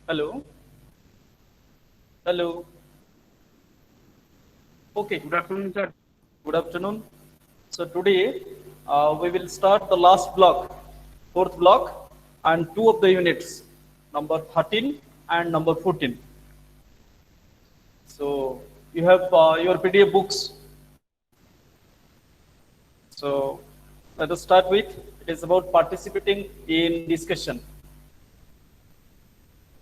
Hello. Hello. Okay. Good afternoon, sir. Good afternoon. So today we will start the last block, fourth block, and two of the units, number 13 and number 14. So you have your PDF books. So let us start with it is about participating in discussion.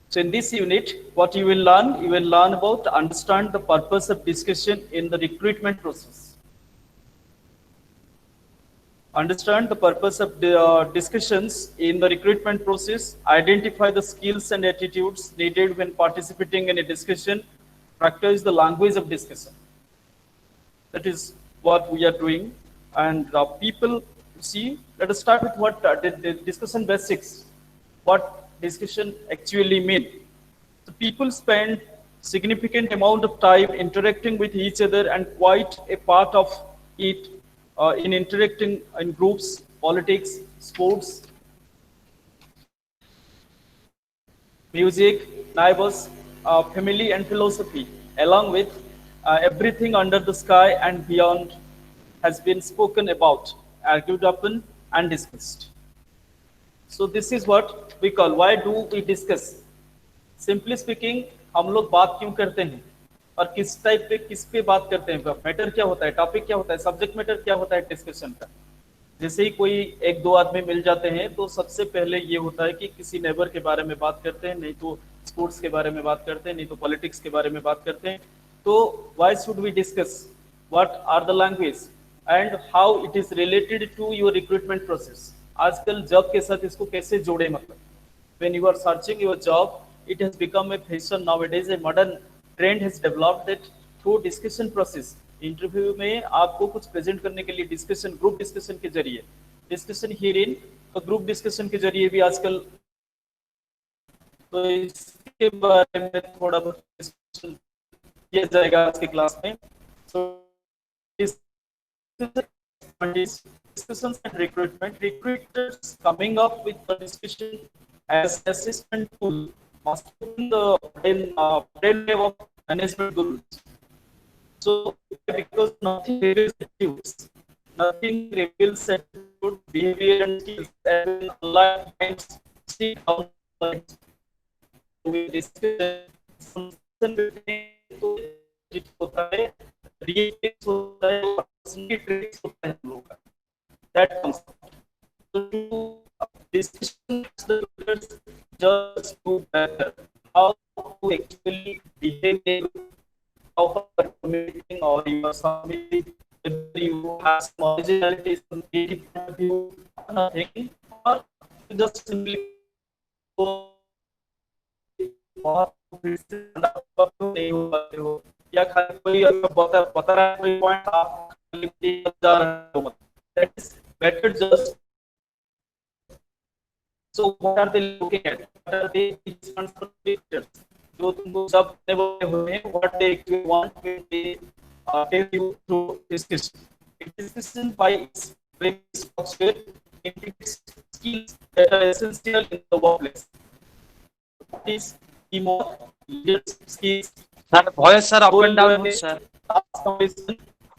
So in this unit, what you will learn about understand the purpose of discussion in the recruitment process. Understand the purpose of the discussions in the recruitment process, identify the skills and attitudes needed when participating in a discussion, practice the language of discussion. That is what we are doing. And people see, let us start with what the discussion basics, what discussion actually mean. So people spend significant amount of time interacting with each other and quite a part of it in interacting in groups, politics, sports, music, neighbors, family, and philosophy, along with everything under the sky and beyond, has been spoken about, argued upon, and discussed. So this is what we call why do we discuss. Simply speaking हम लोग बात क्यों करते हैं और किस type पे किस पे बात करते हैं, मैटर क्या होता है, टॉपिक क्या होता है, सब्जेक्ट मैटर क्या होता है डिस्कशन का। जैसे ही कोई एक दो आदमी मिल जाते हैं तो सबसे पहले ये होता है कि किसी नेबर के बारे में बात करते हैं, नहीं तो स्पोर्ट्स के बारे में बात करते हैं, नहीं तो पॉलिटिक्स के बारे में बात करते हैं। तो why should we discuss, what are the language and how it is related to your recruitment process. आजकल जॉब के साथ इसको कैसे जोड़े, मतलब when you are searching your job, it has become a fashion nowadays, a modern trend has developed that through discussion process, interview में आपको कुछ प्रेजेंट करने के लिए डिस्कशन, ग्रुप डिस्कशन के जरिए, डिस्कशन हियर इन, तो ग्रुप डिस्कशन के जरिए भी आजकल, तो इसके बारे में थोड़ा बहुत डिस्कशन किया जाएगा आज के क्लास में। सो discussions and recruitment, recruiters coming up with the discussion as assessment tool must be the brain of management goals. So because nothing reveals attitudes, nothing reveals attitude, behavior and skills and online minds see down with discussion तो होता है, react होता है, personally trades होता है हम लोगों का, that comes so to discussion the leaders just to better how to actually behave, how are communicating or you are submitting, whether you have some originality, some creative point of view, nothing, or just simply नहीं हो पाते हो, या खाली कोई बता रहा है कोई पॉइंट आप जा रहे हो, मतलब that is better just. So what are they looking at, what are they pictures जो तुमको सब बोले हुए हैं, what they actually want when they tell you through discussion. Discussion by its very structure indicates skills that are essential in the workplace. What is teamwork, leadership skills, sir voice sir up and down sir,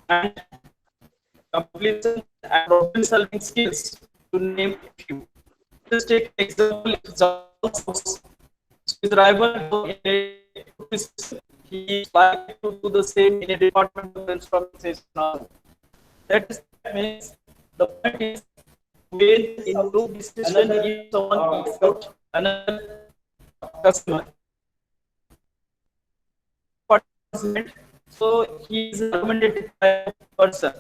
and completion and problem solving skills, to name a few. Just take an example. If his rival he is likely to do the same in a department of instrumentation. That means the point is when in group discussion if someone is out another customer, so he is a recommended person.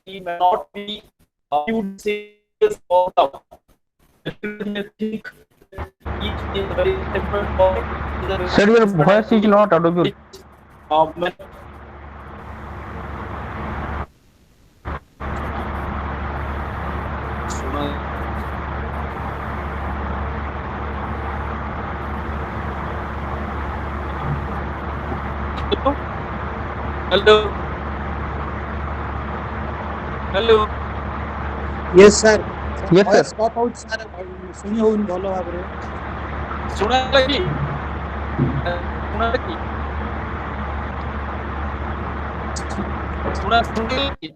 He may not be viewed serious or out. Think he is very different point. Sir, your voice is not audible. Hello. Hello. Yes sir. Yes sir. Stop out sir. सुनिए उन बोलो आप रे. सुना लगी? ଶୁଣାଗଲା କି? ଶୁଣାଗଲା କି?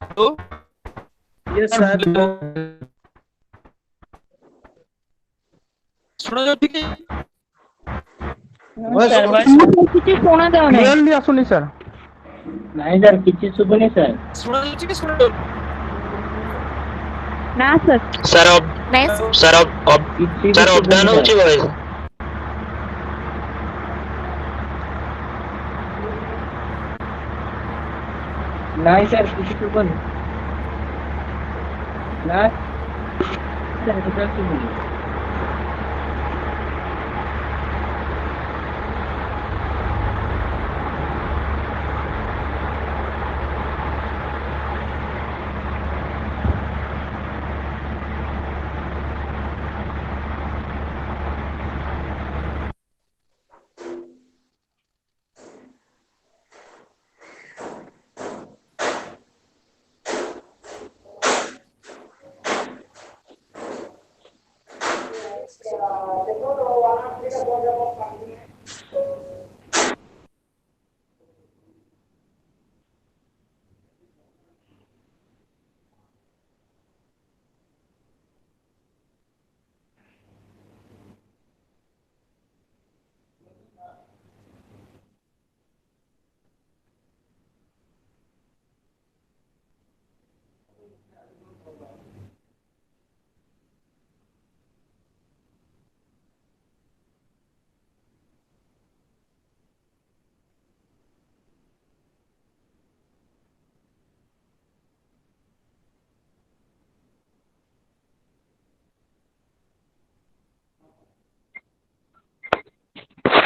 ହ୍ୟାଲୋ? Yes, sir. ଶୁଣାଯାଉଛି କି? Voice କିଛି ଶୁଣା ଯାଉନି। କ୍ଲିୟରଲି ଆସୁନି ସାର୍। ନାଇଁ ସାର୍ କିଛି ଶୁଭୁନି ସାର୍। ଶୁଣାଯାଉଛି କି ଶୁଣାଯାଉଛି? ନା ସାର୍ सर ନାଇଁ सर କିଛି ବି सर ଶୁଭୁନି अपडाउन ସାର୍। होची भॉइस ନାଇଁ ସାର୍ କିଛି ଶୁଭୁନି। ନା ସାର୍ ଟୋଟାଲ ଶୁଭୁନି।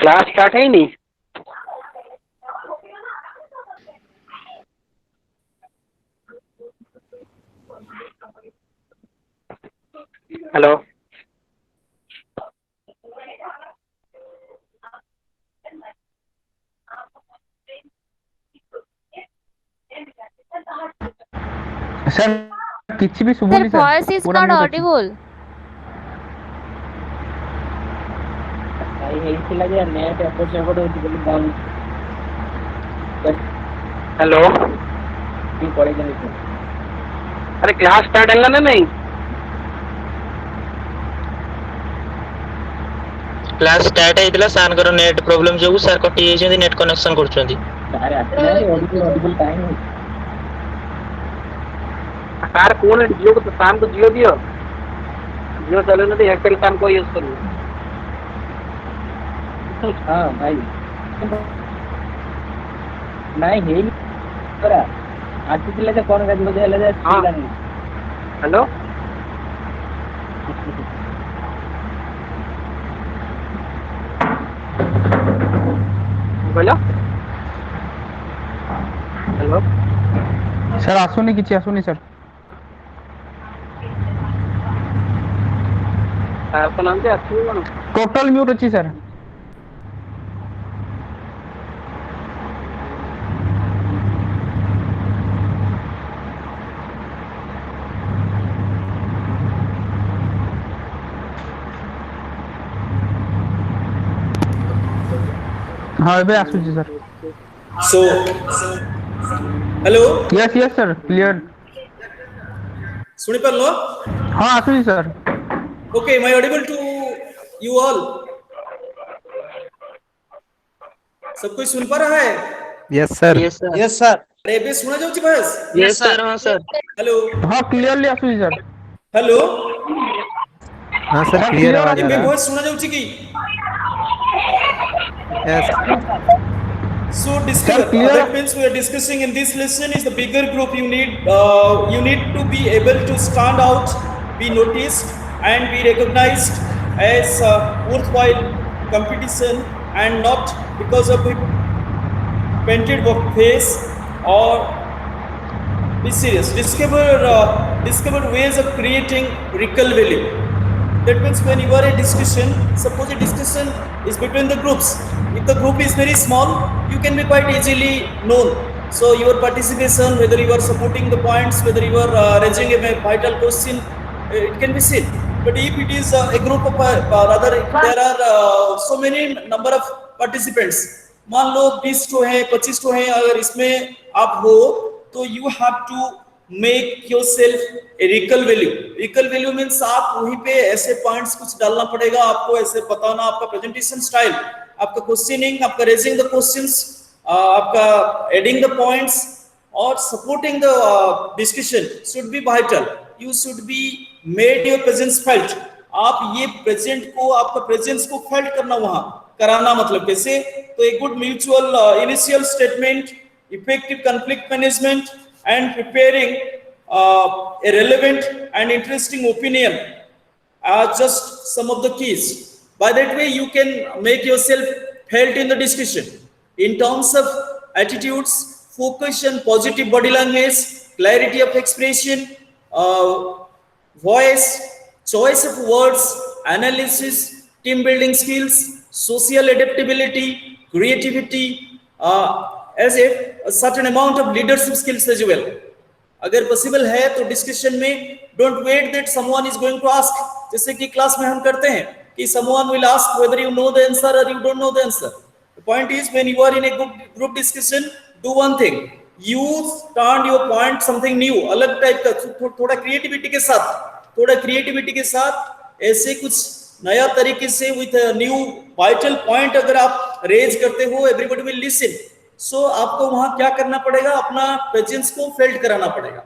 क्लास स्टार्ट है नहीं हेलो ସାର୍ କିଛି ବି Their ଶୁଭୁନି ସାର୍। voice is ପୁରା not mute ଅଛି। audible. ଭାଇ ହେଇଥିଲା ଯେ ନେଟ୍ ଏପଟ ସେପଟ ହଉଛି ବୋଲି ବନ୍ଦ हेलो କରି ପଳେଇଛନ୍ତି ସାର୍। अरे क्लास स्टार्ट है ना नहीं क्लास स्टार्ट ହେଇଥିଲା ସାରଙ୍କର ନେଟ୍ ପ୍ରୋବ୍ଲେମ ଯୋଗୁ ସାର କଟି ଯାଇଛନ୍ତି ନେଟ୍ କନେକ୍ସନ କରୁଛନ୍ତି ସାର୍ ଆସିନାହାନ୍ତି ଅଡିବୁଲ୍ ଟାଇମ୍ ହଉଛି। ସାର କौन जियो को शाम को जियो दियो जियो चले ना एयरटेल शाम को यूज करिए ହଁ ଭାଇ ନାଇଁ ହେଇନି ପରା ଆସିଥିଲେ ଯେ କଣ ଗାଡ଼ି ବୋଧେ ହେଲେ ଯେ ଆସିଲାନି। हेलो बोलो हेलो ସାର୍ ଆସୁନି କିଛି ଆସୁନି ସାର୍। ସାର ତ ନାହାନ୍ତି ଆସିବେ କଣ ଟୋଟାଲ ମ୍ୟୁଟ୍ ଅଛି ସାର୍। ହଁ ଏବେ ଆସୁଛି sir. So, hello, yes yes sir clear. ଶୁଣିପାରିଲ? ହଁ ଆସୁଛି sir. Okay, am I audible to you all? सब कोई सुन पा रहा है? Yes, sir. Yes sir Yes, sir. अरे ଏବେ ଶୁଣା ଯାଉଛି ଭଏସ୍? यस सर हाँ सर हेलो ହଁ କ୍ଲିୟରଲି ଆସୁଛି ସାର୍। हेलो हाँ सर ସାର୍ क्लियर କ୍ଲିୟର आवाज आ ଏବେ ଆସୁଛି। रहा ଭଏସ୍ ଶୁଣା ଯାଉଛି କି? है। Yes. So Sir, discover clear. that means we are discussing in this lesson is the bigger group you need to be able to stand out, be noticed and be recognized as worthwhile competition and not because of a painted face or be serious. Discover ways of creating recall value. That means when you are a discussion, suppose a discussion is between the groups. If the group is very small, you can be quite easily known. So your participation, whether you are supporting the points, whether you are raising a vital question, it can be seen. But if it is a group of rather there are so many number of participants, मान लो 20 तो हैं 25 तो हैं, अगर इसमें आप हो तो you have to make yourself a recall value. Recall value means आप वहीं पे ऐसे पॉइंट्स कुछ डालना पड़ेगा आपको, ऐसे बताना आपका प्रेजेंटेशन स्टाइल, आपका क्वेश्चनिंग, आपका रेजिंग द क्वेश्चंस, आपका एडिंग द पॉइंट्स और supporting the discussion should be vital. You should be made your presence felt. आप ये प्रेजेंट को, आपका प्रेजेंस को फेल्ट करना वहां कराना, मतलब कैसे? तो एक good mutual initial statement, effective conflict management and preparing a relevant and interesting opinion are just some of the keys. By that way you can make yourself felt in the discussion in terms of attitudes, focus and positive body language, clarity of expression, voice, choice of words, analysis, team building skills, social adaptability, creativity, as a certain amount of leadership skills as well. अगर possible है तो discussion में don't wait that someone is going to ask, जैसे कि class में हम करते हैं कि someone will ask whether you know the answer और you don't know the answer. The point is when you are in a group discussion, do one thing, you turn your point something new, अलग type का, थोड़ा creativity के साथ ऐसे कुछ नया तरीके से विथ न्यू वाइटल पॉइंट अगर आप रेज करते हो, एवरीबॉडी विल लिसन. सो आपको वहां क्या करना पड़ेगा? अपना प्रेजेंस को फेल्ट कराना पड़ेगा.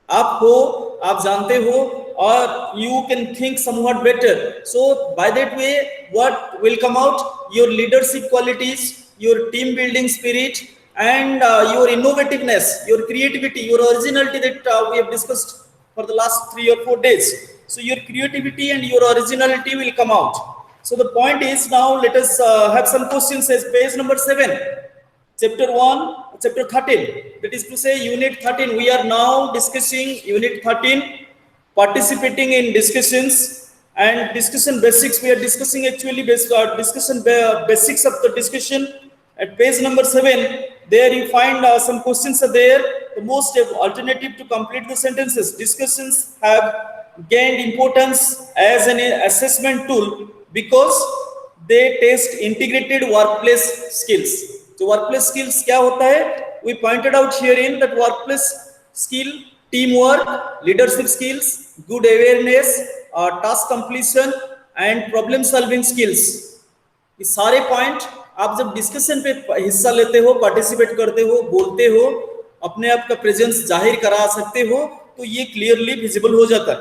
आप हो, आप जानते हो और you can think somewhat better. So by that way what will come out? Your leadership qualities, your team building spirit, and your innovativeness, your creativity, your originality that we have discussed for the last 3 or 4 days. So your creativity and your originality will come out. So the point is, now let us have some questions as page number 7, chapter 1, chapter 13. That is to say unit 13. We are now discussing unit 13, participating in discussions and discussion basics. We are discussing actually discussion basics of the discussion. At page number 7, there you find some questions are there. The most alternative to complete the sentences. Discussions have gained importance as an assessment tool because they test integrated workplace skills. So workplace skills क्या होता है? We pointed out herein that workplace skill, teamwork, leadership skills, good awareness, task completion and problem solving skills. ये सारे point आप जब discussion पे हिस्सा लेते हो, पार्टिसिपेट करते हो, बोलते हो, अपने आप का प्रेजेंस जाहिर करा सकते हो, तो ये क्लियरली विजिबल हो जाता है.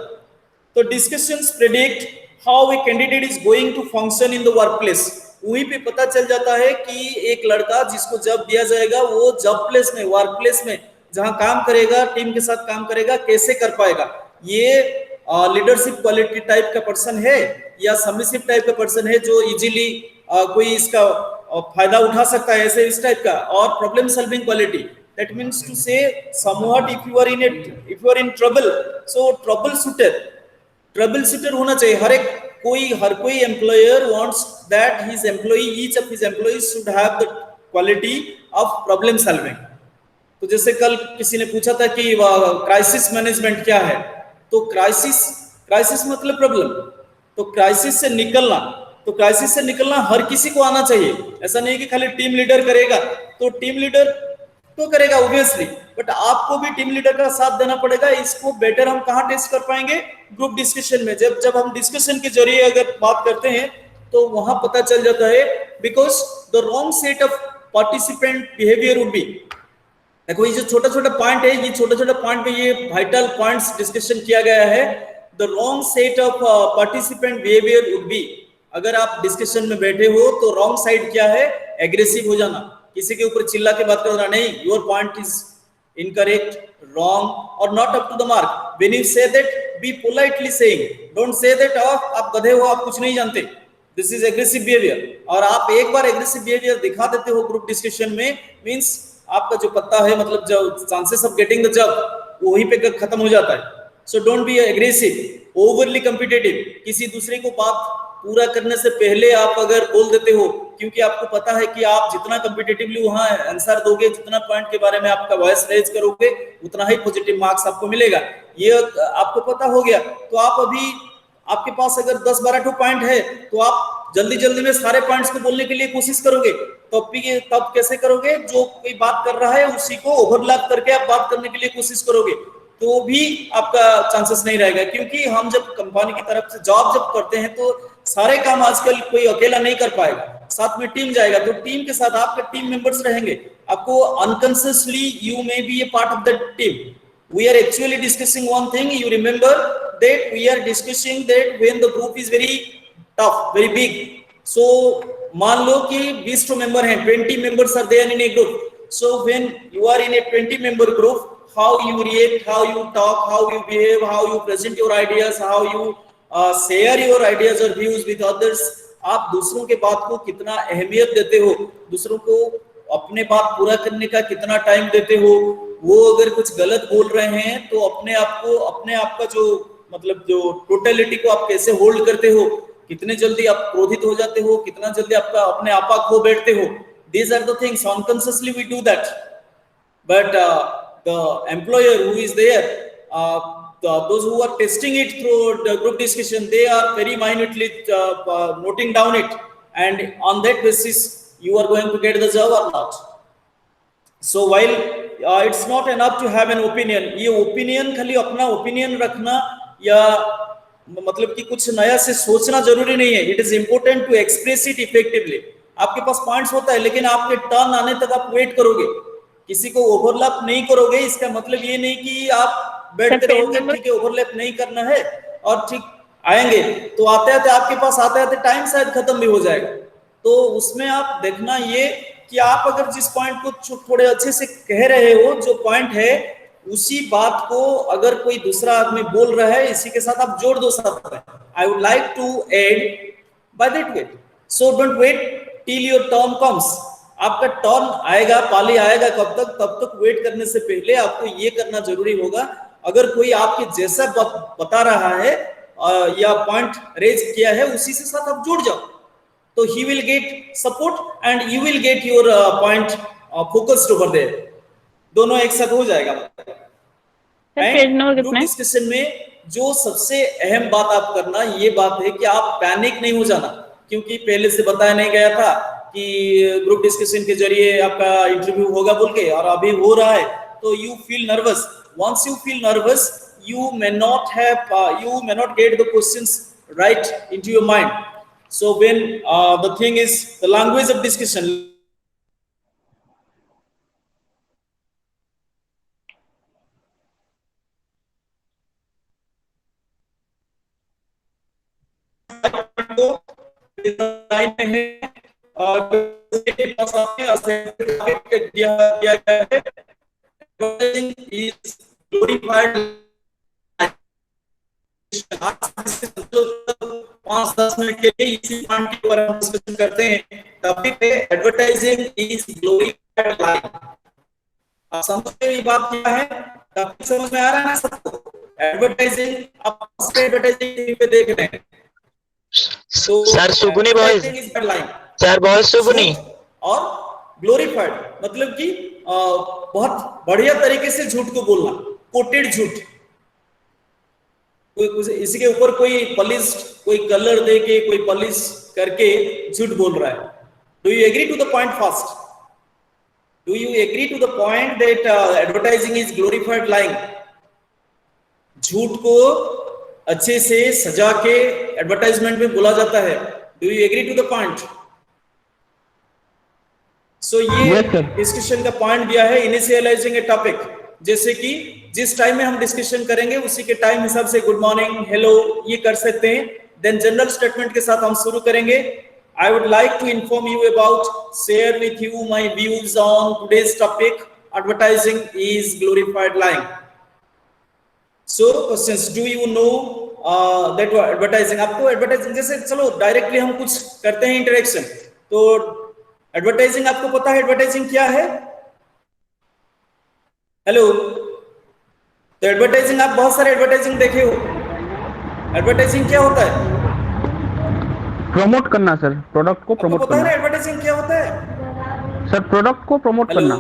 तो discussions predict how a candidate is going to function in the workplace. वहीं पे पता चल जाता है कि एक लड़का जिसको जॉब दिया जाएगा वो जॉब प्लेस में, वर्क प्लेस में जहां काम करेगा, टीम के साथ काम करेगा, कैसे कर पाएगा. ये लीडरशिप क्वालिटी टाइप का पर्सन है या सबमिसिव टाइप का पर्सन है जो इजीली कोई इसका फायदा उठा सकता है, ऐसे इस टाइप का. और problem solving quality, that means to say somewhat if you are in trouble, so troubleshooter होना चाहिए. हर कोई employer wants that his employee, each of his employees should have the quality of problem solving. तो जैसे कल किसी ने पूछा था कि क्राइसिस मैनेजमेंट क्या है, तो क्राइसिस मतलब प्रॉब्लम. तो क्राइसिस से निकलना हर किसी को आना चाहिए. ऐसा नहीं कि खाली टीम लीडर करेगा, तो टीम लीडर तो करेगा ऑब्वियसली, बट आपको भी टीम लीडर का साथ देना पड़ेगा. इसको बेटर हम कहां टेस्ट कर पाएंगे? ग्रुप डिस्कशन में. जब हम डिस्कशन के जरिए अगर बात करते हैं तो वहां पता चल जाता है, because the wrong set of participant behaviour would be. देखो ये जो छोटा छोटा पॉइंट है, ये छोटा छोटा पॉइंट पे ये वाइटल पॉइंट्स डिस्कशन किया गया है. The wrong set of participant behaviour would be. अगर आप डिस्कशन में बैठे हो तो रॉन्ग साइड क्या है? एग्रेसिव हो जाना, किसी के ऊपर चिल्ला के बात करना. नहीं, your point is incorrect, wrong और not up to the mark. When you say that, be politely saying, don't say that आप गधे हो, आप कुछ नहीं जानते. This is aggressive behaviour. और आप एक बार एग्रेसिव बिहेवियर दिखा देते हो ग्रुप डिस्कशन में, मींस आपका जो पत्ता है, मतलब जो chances of getting the job वहीं पे खत्म हो जाता है. So don't be aggressive, overly competitive. किसी दूसरे को बात पूरा करने से पहले आप अगर बोल देते हो, क्योंकि आपको पता है कि आप जितना कॉम्पिटिटिवली वहां आंसर दोगे, जितना पॉइंट के बारे में आपका वॉइस रेज करोगे, उतना ही पॉजिटिव मार्क्स आपको मिलेगा. ये आपको पता हो गया। तो आप अभी आपके पास अगर 10-12 पॉइंट है तो आप जल्दी जल्दी में सारे पॉइंट्स को बोलने के लिए कोशिश करोगे, तब कैसे करोगे? जो कोई बात कर रहा है उसी को ओवरलैप करके आप बात करने के लिए कोशिश करोगे, तो भी आपका चांसेस नहीं रहेगा। क्योंकि हम जब कंपनी की तरफ से जॉब जब करते हैं तो सारे काम आजकल कोई अकेला नहीं कर पाएगा, साथ में टीम जाएगा। तो टीम के साथ आपके टीम मेंबर्स रहेंगे, आपको unconsciously you may be A part of the team. We are actually discussing one thing. You remember that we are discussing that when the group is very tough, very big. So मान लो कि 20 member हैं, 20 members are there in a group. So when you are in a 20-member group, how you react, how you talk, how you behave, how you present your ideas, how you share your ideas or views with others. आप दूसरों के बात को कितना अहमियत देते हो, दूसरों को अपने बात पूरा करने का कितना टाइम देते हो। वो अगर कुछ गलत बोल रहे हैं तो अपने आप का जो मतलब जो टोटलिटी को आप कैसे होल्ड करते हो, कितने जल्दी आप क्रोधित हो जाते हो, कितना जल्दी आपका अपने आपा खो बैठते हो। These are the things unconsciously we do that, but the employer who is there, those who are testing it through the group discussion, they are very minutely noting down it, and on that basis you are going to get the job or not. So while it's not enough to have an opinion, ये opinion खाली अपना opinion रखना या मतलब कि कुछ नया से सोचना जरूरी नहीं है। It is important to express it effectively. आपके पास पॉइंट्स होता है, लेकिन आपके टर्न आने तक आप वेट करोगे, किसी को ओवरलैप नहीं करोगे। इसका मतलब ये नहीं कि आप बैठते रहोगे, ठीक है ओवरलैप नहीं करना है और ठीक आएंगे तो आते आते आपके पास आते आते टाइम शायद खत्म भी हो जाएगा। तो उसमें आप देखना ये कि आप अगर जिस पॉइंट को थोड़े अच्छे से कह रहे हो, जो पॉइंट है उसी बात को अगर कोई दूसरा आदमी बोल रहा है, इसी के साथ आप जोड़ दो साथ में। I would like to add by that way, so don't wait till your turn comes. आपका टर्न आएगा, पाली आएगा कब तक, तब तक वेट करने से पहले आपको ये करना जरूरी होगा। अगर कोई आपके जैसा बता रहा है या पॉइंट रेज किया है, उसी से साथ आप जुड़ जाओ, तो he will get support and you will get your point focused over there. दोनों एक साथ हो जाएगा। ग्रुप डिस्कशन में जो सबसे अहम बात आप करना ये बात है कि आप पैनिक नहीं हो जाना, क्योंकि पहले से बताया नहीं गया था कि ग्रुप डिस्कशन के जरिए आपका इंटरव्यू होगा बोल के, और अभी हो रहा है तो you feel nervous. Once you feel nervous, you may not get the questions right into your mind. So when the thing is the language of discussion, is glorified 5-10 minute के लिए इसी पॉइंट के ऊपर हम डिस्कशन करते हैं। Topic है advertising is glorified line. आप समझते ये बात क्या है? टॉपिक समझ में आ रहा है ना सबको? एडवर्टाइजिंग आप एडवर्टाइजिंग पे देख रहे हैं तो सर सुगुनी वॉइस, सर वॉइस सुगुनी और ग्लोरीफाइड मतलब कि बहुत बढ़िया तरीके से झूठ को बोलना, कोटेड झूठ। इसी के ऊपर कोई पॉलिश, कोई कलर दे के, कोई पॉलिश करके झूठ बोल रहा है। Do you agree to the point first? Do you agree to the point that advertising is glorified lying? झूठ को अच्छे से सजा के एडवर्टाइजमेंट में बोला जाता है। Do you agree to the point? So ये डिस्कशन का पॉइंट दिया है, इनिशियलाइजिंग ए टॉपिक। जैसे कि जिस टाइम में हम डिस्कशन करेंगे उसी के टाइम हिसाब से गुड मॉर्निंग, हेलो ये कर सकते हैं। देन जनरल स्टेटमेंट के साथ हम शुरू करेंगे। I would like to inform you about, share with you my views on today's topic, advertising is glorified lying. So questions, do you know that advertising? आपको एडवर्टाइजिंग जैसे, चलो डायरेक्टली हम कुछ करते हैं इंटरेक्शन। तो एडवर्टाइजिंग आपको पता है एडवर्टाइजिंग क्या है? हेलो, तो एडवर्टाइजिंग आप बहुत सारे एडवर्टाइजिंग देखे हो। एडवर्टाइजिंग क्या होता है? प्रमोट करना सर, प्रोडक्ट को प्रमोट करना। पता है एडवर्टाइजिंग क्या होता है? सर प्रोडक्ट को प्रमोट करना।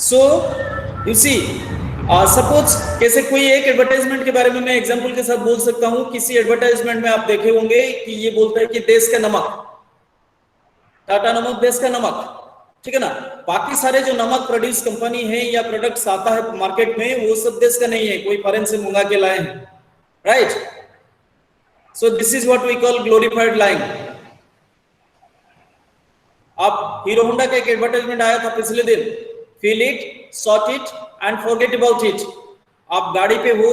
सो यू सी, सपोज कैसे कोई एक एडवर्टाइजमेंट के बारे में मैं एग्जांपल के साथ बोल सकता हूं। किसी एडवर्टाइजमेंट में आप देखे होंगे कि ये बोलता है कि देश का नमक, टाटा नमक देश का नमक, ठीक है ना। बाकी सारे जो नमक प्रोड्यूस कंपनी है या प्रोडक्ट्स आता है मार्केट में, वो सब देश का नहीं है, कोई फॉरेन से मंगा के लाए हैं, right. So this is what we call glorified lying. आप हीरो होंडा का एक एडवर्टाइजमेंट आया था पिछले दिन, feel it, sort it and forget about it. आप गाड़ी पे हो,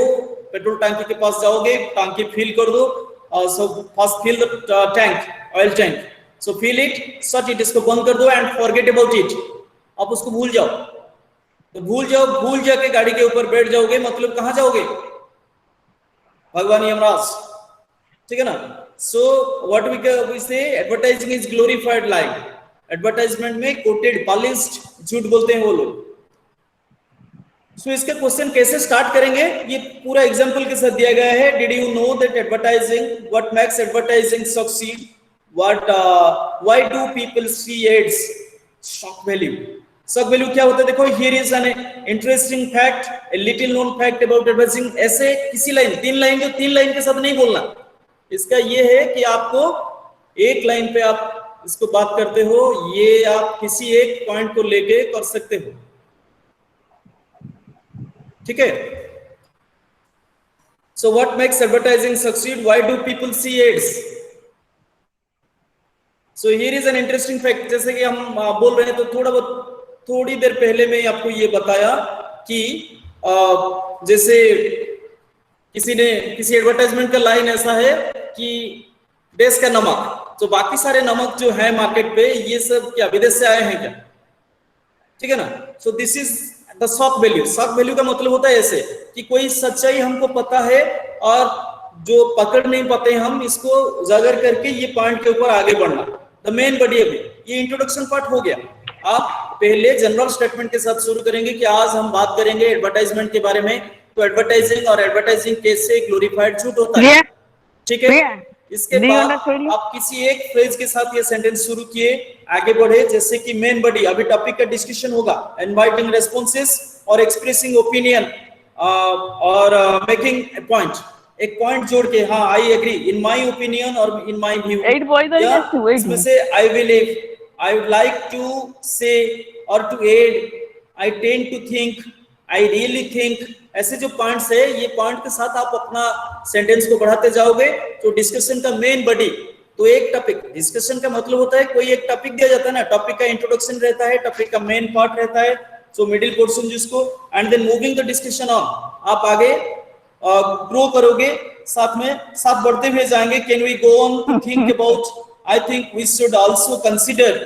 पेट्रोल टंकी के पास जाओगे, टंकी फिल कर दो, so first fill the tank, oil tank, so fill it, sort it, इसको बंद कर दो एंड फॉरगेट अबाउट इट। आप उसको भूल जाओ, तो भूल जाओ, भूल जाके गाड़ी के ऊपर बैठ जाओगे, मतलब कहां जाओगे? भगवान यमराज, ठीक है ना। सो व्हाट वी से advertising is glorified lying. Advertisement में कोटेड पॉलिश्ड झूठ बोलते हैं वो लोग। सो इसके क्वेश्चन कैसे स्टार्ट करेंगे, ये पूरा एग्जांपल के साथ दिया गया है। Did you know that advertising, what makes advertising succeed, what why do people see ads, shock value. Shock value क्या होता है? देखो, here is an interesting fact, a little known fact about advertising. ऐसे किसी लाइन, तीन line, जो तीन line के साथ नहीं बोलना। इसका ये है कि आपको एक लाइन पे आप इसको बात करते हो, ये आप किसी एक पॉइंट को लेके कर सकते हो, ठीक है। So what makes advertising succeed, why do people see ads. So here is an interesting fact. जैसे कि हम बोल रहे हैं, तो थोड़ी देर पहले मैं आपको ये बताया कि जैसे किसी एडवर्टाइजमेंट का लाइन ऐसा है कि देश का नमक, तो बाकी सारे नमक जो है मार्केट पे, ये सब क्या विदेश से आए हैं क्या, ठीक है ना। सो this is the shock value. Shock value का मतलब होता है ऐसे कि कोई सच्चाई हमको पता है और जो पकड़ नहीं पाते हम, इसको उजागर करके ये पॉइंट के ऊपर आगे बढ़ना, द मेन बॉडी। अभी ये इंट्रोडक्शन पार्ट हो गया। आप पहले जनरल स्टेटमेंट के साथ शुरू करेंगे कि आज हम बात करेंगे एडवर्टाइजमेंट के बारे में। तो एडवर्टाइजिंग और एडवर्टाइजिंग कैसे ग्लोरीफाइड झूठ होता है, ठीक है। इसके बाद आप किसी एक फ्रेज के साथ ये सेंटेंस शुरू किए, आगे बढ़े। जैसे कि मेन बॉडी, अभी टॉपिक का डिस्कशन होगा, इनवाइटिंग रेस्पॉन्सेस और एक्सप्रेसिंग ओपिनियन और मेकिंग ए पॉइंट, एक पॉइंट जोड़ के, हाँ I agree, in my opinion और इन माय व्यू, इसमें से I believe, I would like to say और to add, I tend to think, I really think. ऐसे जो पॉइंट्स है, ये पॉइंट के साथ आप अपना सेंटेंस को बढ़ाते जाओगे। तो डिस्कशन का मेन बॉडी, तो एक टॉपिक, डिस्कशन का मतलब होता है कोई एक टॉपिक दिया जाता है ना, टॉपिक का इंट्रोडक्शन रहता है, टॉपिक का मेन पार्ट रहता है, सो मिडिल पोर्शन जिसको, and then moving the discussion on, आप आगे ग्रो करोगे, साथ बढ़ते हुए जाएंगे। Can we go on to think about, I think we should also consider,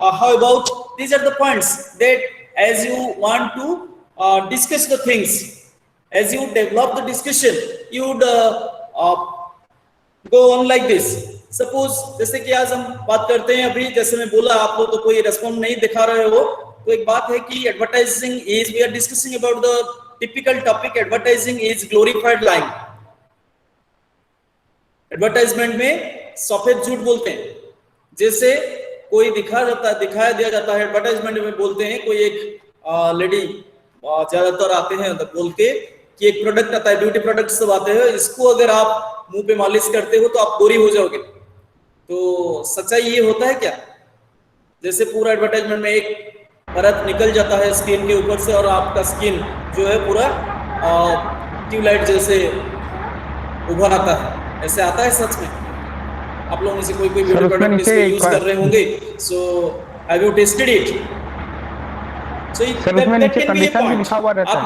how about, these are the points that as you want to discuss the things, as you develop the discussion, you would go on like this. Suppose जैसे कि आज हम बात करते हैं, अभी जैसे मैं बोला, आप लोग तो कोई रेस्पॉन्स नहीं दिखा रहे हो, तो एक बात है कि advertising is, we are discussing about the typical topic, advertising is glorified lying. Advertisement में सफेद झूठ बोलते हैं। जैसे कोई दिखाया दिया जाता है, एडवर्टाइजमेंट में बोलते हैं, कोई एक लेडी ज्यादातर आते हैं बोल के कि एक प्रोडक्ट आता है, ब्यूटी प्रोडक्ट सब आते हैं, इसको अगर आप मुंह पे मालिश करते हो तो आप गोरी हो जाओगे। तो सच्चाई ये होता है क्या? जैसे पूरा एडवर्टाइजमेंट में एक परत निकल जाता है स्किन के ऊपर से, और आपका स्किन जो है पूरा ट्यूबलाइट जैसे उभर आता है, ऐसे आता है सच में? आप लोगों में से कोई ब्यूटी प्रोडक्ट इसको यूज कर रहे होंगे, so have you tested it? आप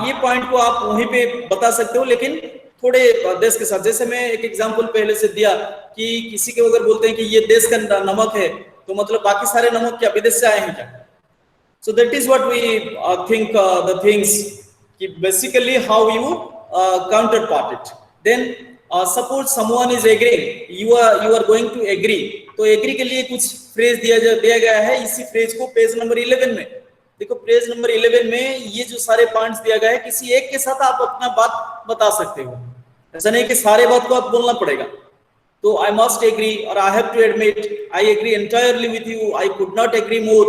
ये पॉइंट को आप वहीं पे बता सकते हो, लेकिन थोड़े देश के साथ। जैसे मैं एक एग्जांपल पहले से दिया कि किसी के अगर बोलते हैं कि ये देश का नमक है, तो मतलब बाकी सारे नमक क्या विदेश से आए हैं क्या? So that is what we think the things, कि basically how you counter part it. Then suppose someone is agreeing, you are going to agree, तो एग्री के लिए कुछ फ्रेज दिया गया है। इसी फ्रेज को पेज नंबर 11 में देखो, पेज नंबर 11 में ये जो सारे पॉइंट्स दिया गया है, किसी एक के साथ आप अपना बात बता सकते हो। ऐसा नहीं कि सारे बात को आप बोलना पड़ेगा। तो आई मस्ट एग्री और I have to admit, I agree entirely with you, I could not agree more.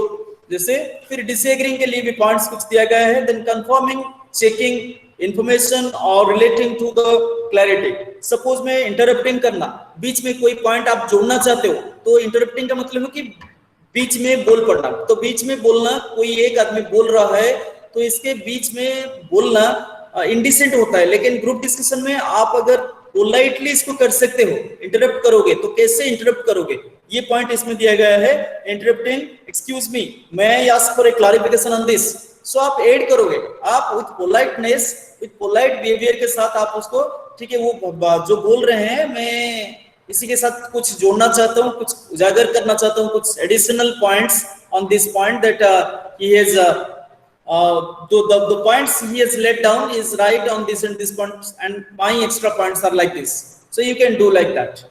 जैसे फिर डिसएग्रीइंग के लिए भी पॉइंट्स कुछ दिया गया है। Then confirming checking information or relating to the clarity. Suppose मैं interrupting करना, बीच में कोई point आप जोड़ना चाहते हो, तो interrupting का मतलब है कि बीच में बोल पड़ना। तो बीच में बोलना, कोई एक आदमी बोल रहा है तो इसके बीच में बोलना इंडिसेंट होता है, लेकिन ग्रुप डिस्कशन में आप अगर पोलाइटली इसको कर सकते हो। इंटरप्ट करोगे तो कैसे इंटरप्ट करोगे, ये पॉइंट इसमें दिया गया है। इंटरप्टिंग, एक्सक्यूज मी, मैं ask for a clarification on this. So आप ऐड करोगे, आप with politeness, with polite behaviour के साथ आप उसको, ठीक है, वो जो बोल रहे हैं मैं इसी के साथ कुछ जोड़ना चाहता हूँ, कुछ उजागर करना चाहता हूँ, कुछ additional points on this point that he has the points he has laid down is right on this and this points, and my extra points are like this. So you can do like that.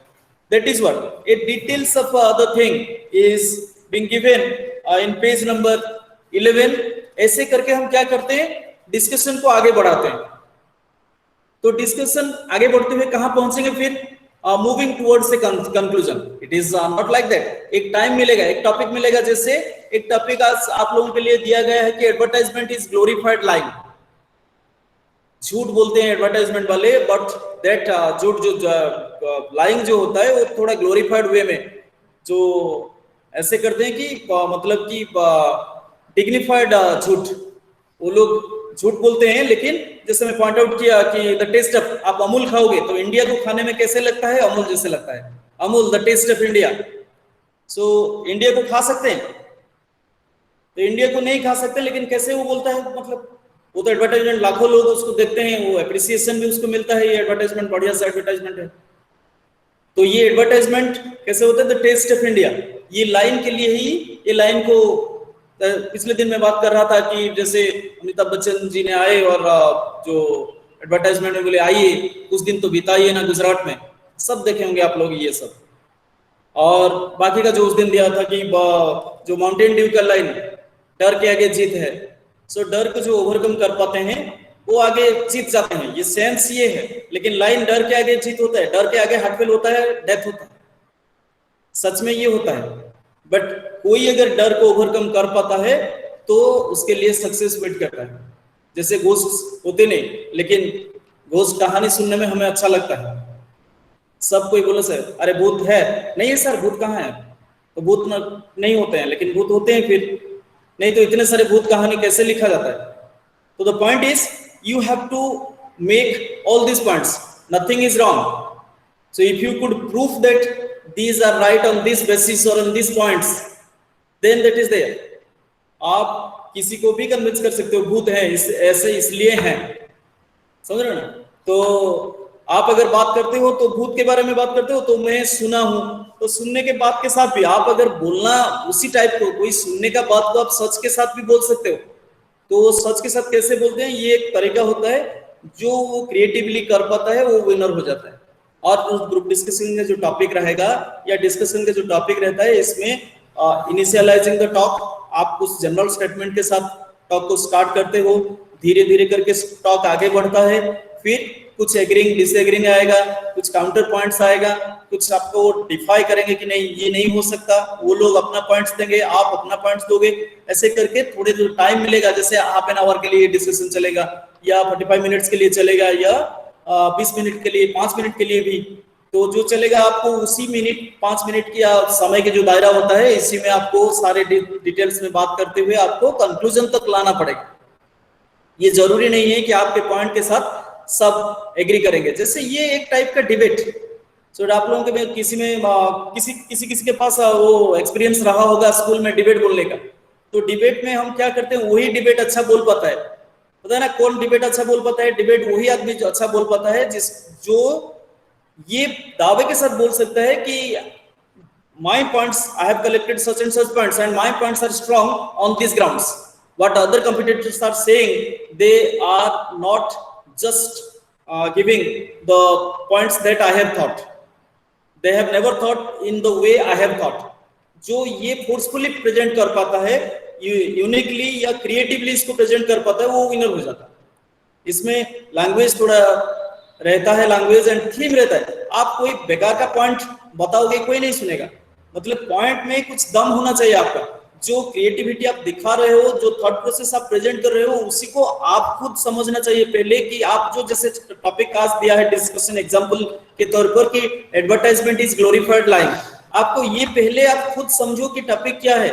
That is what a details of the thing is being given in page number 11. ऐसे करके हम क्या करते हैं, discussion को आगे बढ़ाते हैं। तो डिस्कशन आगे बढ़ते हुए कहां पहुंचेंगे फिर, moving towards a conclusion. It is not like that. एक टाइम मिलेगा, एक टॉपिक मिलेगा, जैसे एक टॉपिक आज आप लोगों के लिए दिया गया है कि एडवर्टाइजमेंट इज ग्लोरीफाइड लाइन। झूठ बोलते हैं एडवर्टाइजमेंट वाले, बट दैट झूठ जो लाइन जो होता है वो थोड़ा ग्लोरीफाइड वे में, जो ऐसे करते हैं कि मतलब कि डिग्निफाइड झूठ, वो लोग झूठ बोलते हैं। लेकिन जैसे मैं पॉइंट आउट किया कि द टेस्ट ऑफ, आप अमूल खाओगे तो इंडिया को खाने में कैसे लगता है, अमूल जैसे लगता है। Amul the taste of India. So India को खा सकते हैं, तो इंडिया को नहीं खा सकते, लेकिन कैसे वो बोलता है, मतलब वो तो एडवर्टाइजमेंट, लाखों लोग उसको देखते हैं, वो एप्रिसिएशन भी उसको मिलता है, ये एडवर्टाइजमेंट बढ़िया सा एडवर्टाइजमेंट है। तो ये एडवर्टाइजमेंट कैसे होता है, द टेस्ट ऑफ इंडिया। ये लाइन के लिए ही, ये लाइन को पिछले दिन मैं बात कर रहा था कि जैसे अमिताभ बच्चन जी ने आए और जो एडवर्टाइजमेंट में बोले आइए कुछ दिन तो बिताइए ना गुजरात में, सब देखे होंगे आप लोग ये सब। और बाकी का जो उस दिन दिया था कि जो माउंटेन ड्यू का लाइन, डर के आगे जीत है। सो डर को जो ओवरकम कर पाते हैं वो आगे जीत जाते हैं, ये सेंस ये है। लेकिन लाइन डर के आगे जीत होता है, डर के आगे हार्ट फेल होता है, डेथ होता है, सच में ये होता है। बट कोई अगर डर को ओवरकम कर पाता है तो उसके लिए सक्सेस वेट करता है। जैसे घोस्ट होते नहीं, लेकिन घोस्ट कहानी सुनने में हमें अच्छा लगता है। सब कोई बोले सर अरे भूत है, नहीं है सर, भूत कहाँ है, तो भूत नहीं होते हैं, लेकिन भूत होते हैं फिर, नहीं तो इतने सारे भूत कहानी कैसे लिखा जाता है। तो the point is you have to make all this points, nothing is wrong. So if you could proof that these are right on this basis or on these points, then that is there. आप किसी को भी convince कर सकते हो भूत है ऐसे इसलिए है, समझ रहे हो ना। तो आप अगर बात करते हो तो भूत के बारे में बात करते हो तो मैं सुना हूं, तो सुनने के बाद के साथ भी आप अगर बोलना उसी टाइप को, कोई सुनने का बात को आप सच के साथ भी बोल सकते हो। तो सच के साथ कैसे बोलते हैं, ये एक तरीका होता है, जो वो क्रिएटिवली कर पाता है वो विनर हो जाता है। और उस ग्रुप डिस्कशन का जो टॉपिक रहेगा या डिस्कशन का जो टॉपिक रहता है, इसमें इनिशियलाइजिंग द टॉक, आप उस जनरल स्टेटमेंट के साथ टॉक को स्टार्ट करते हो, धीरे धीरे करके टॉक आगे बढ़ता है, फिर कुछ एग्रीइंग डिसएग्रीइंग आएगा, कुछ काउंटर पॉइंट्स आएगा, कुछ आपको डिफाई करेंगे कि नहीं ये नहीं हो सकता, वो लोग अपना पॉइंट्स देंगे, आप अपना पॉइंट्स दोगे। ऐसे करके थोड़े जो टाइम मिलेगा, जैसे हाफ एन आवर के लिए डिस्कशन चलेगा या 45 मिनट्स के लिए चलेगा या 20 मिनट के लिए, 5 मिनट के लिए भी, तो जो चलेगा आपको उसी मिनट 5 मिनट की समय के जो दायरा होता है, इसी में आपको सारे डिटेल्स में बात करते हुए आपको कंक्लूजन तक लाना पड़ेगा। ये जरूरी नहीं है कि आपके पॉइंट के साथ सब एग्री करेंगे। जैसे ये एक टाइप का डिबेट, सो आप लोगों के किसी के पास वो एक्सपीरियंस रहा होगा स्कूल में डिबेट बोलने का। तो डिबेट में हम क्या करते हैं, वही डिबेट अच्छा बोल पाता है, पता है ना कौन डिबेट अच्छा बोल पाता है, डिबेट वही आदमी जो अच्छा बोल पाता है जो ये दावे के साथ बोल सकता है कि my points, I have collected such and such points and my points are strong on these grounds. What other competitors are saying, they are not just giving the points that I have thought. They have never thought in the way I have thought. जो ये forcefully present कर पाता है, uniquely या creatively इसको present कर पाता है, वो विनर हो जाता है। इसमें लैंग्वेज थोड़ा रहता है, लैंग्वेज एंड थीम रहता है। आप कोई बेकार का पॉइंट बताओगे कोई नहीं सुनेगा, मतलब पॉइंट में कुछ दम होना चाहिए आपका। जो क्रिएटिविटी आप दिखा रहे हो, जो थॉट प्रोसेस आप प्रेजेंट कर रहे हो, उसी को आप खुद समझना चाहिए पहले कि आप जो जैसे टॉपिक आज दिया है डिस्कशन एग्जांपल के तौर पर कि एडवर्टाइजमेंट इज ग्लोरीफाइड लाइंग, आपको ये पहले आप खुद समझो कि टॉपिक क्या है।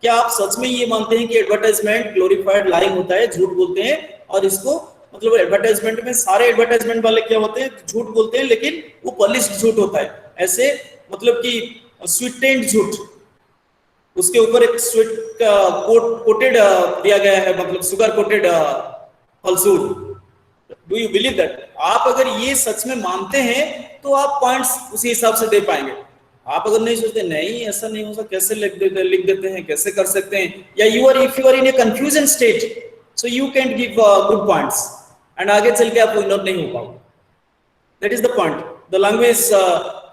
क्या आप सच में ये मानते हैं कि एडवर्टाइजमेंट ग्लोरीफाइड लाइंग होता है, झूठ बोलते हैं, और इसको मतलब एडवर्टाइजमेंट में सारे एडवर्टाइजमेंट वाले क्या होते हैं, झूठ बोलते हैं, लेकिन वो पॉलिश्ड झूठ होता है, ऐसे मतलब कि स्वीटेंड झूठ, उसके ऊपर एक स्वीट कोटेड दिया गया है, मतलब sugar coated falsehood. Do you believe that? आप अगर ये सच में मानते हैं तो आप पॉइंट्स उसी हिसाब से दे पाएंगे। आप अगर नहीं सोचते नहीं ऐसा नहीं हो सकता, कैसे लिख देते हैं, कैसे कर सकते हैं, या if you are in a confusion state, so you can't give good points and आगे चल के आप विनर नहीं हो पाओगे। That is the point. The language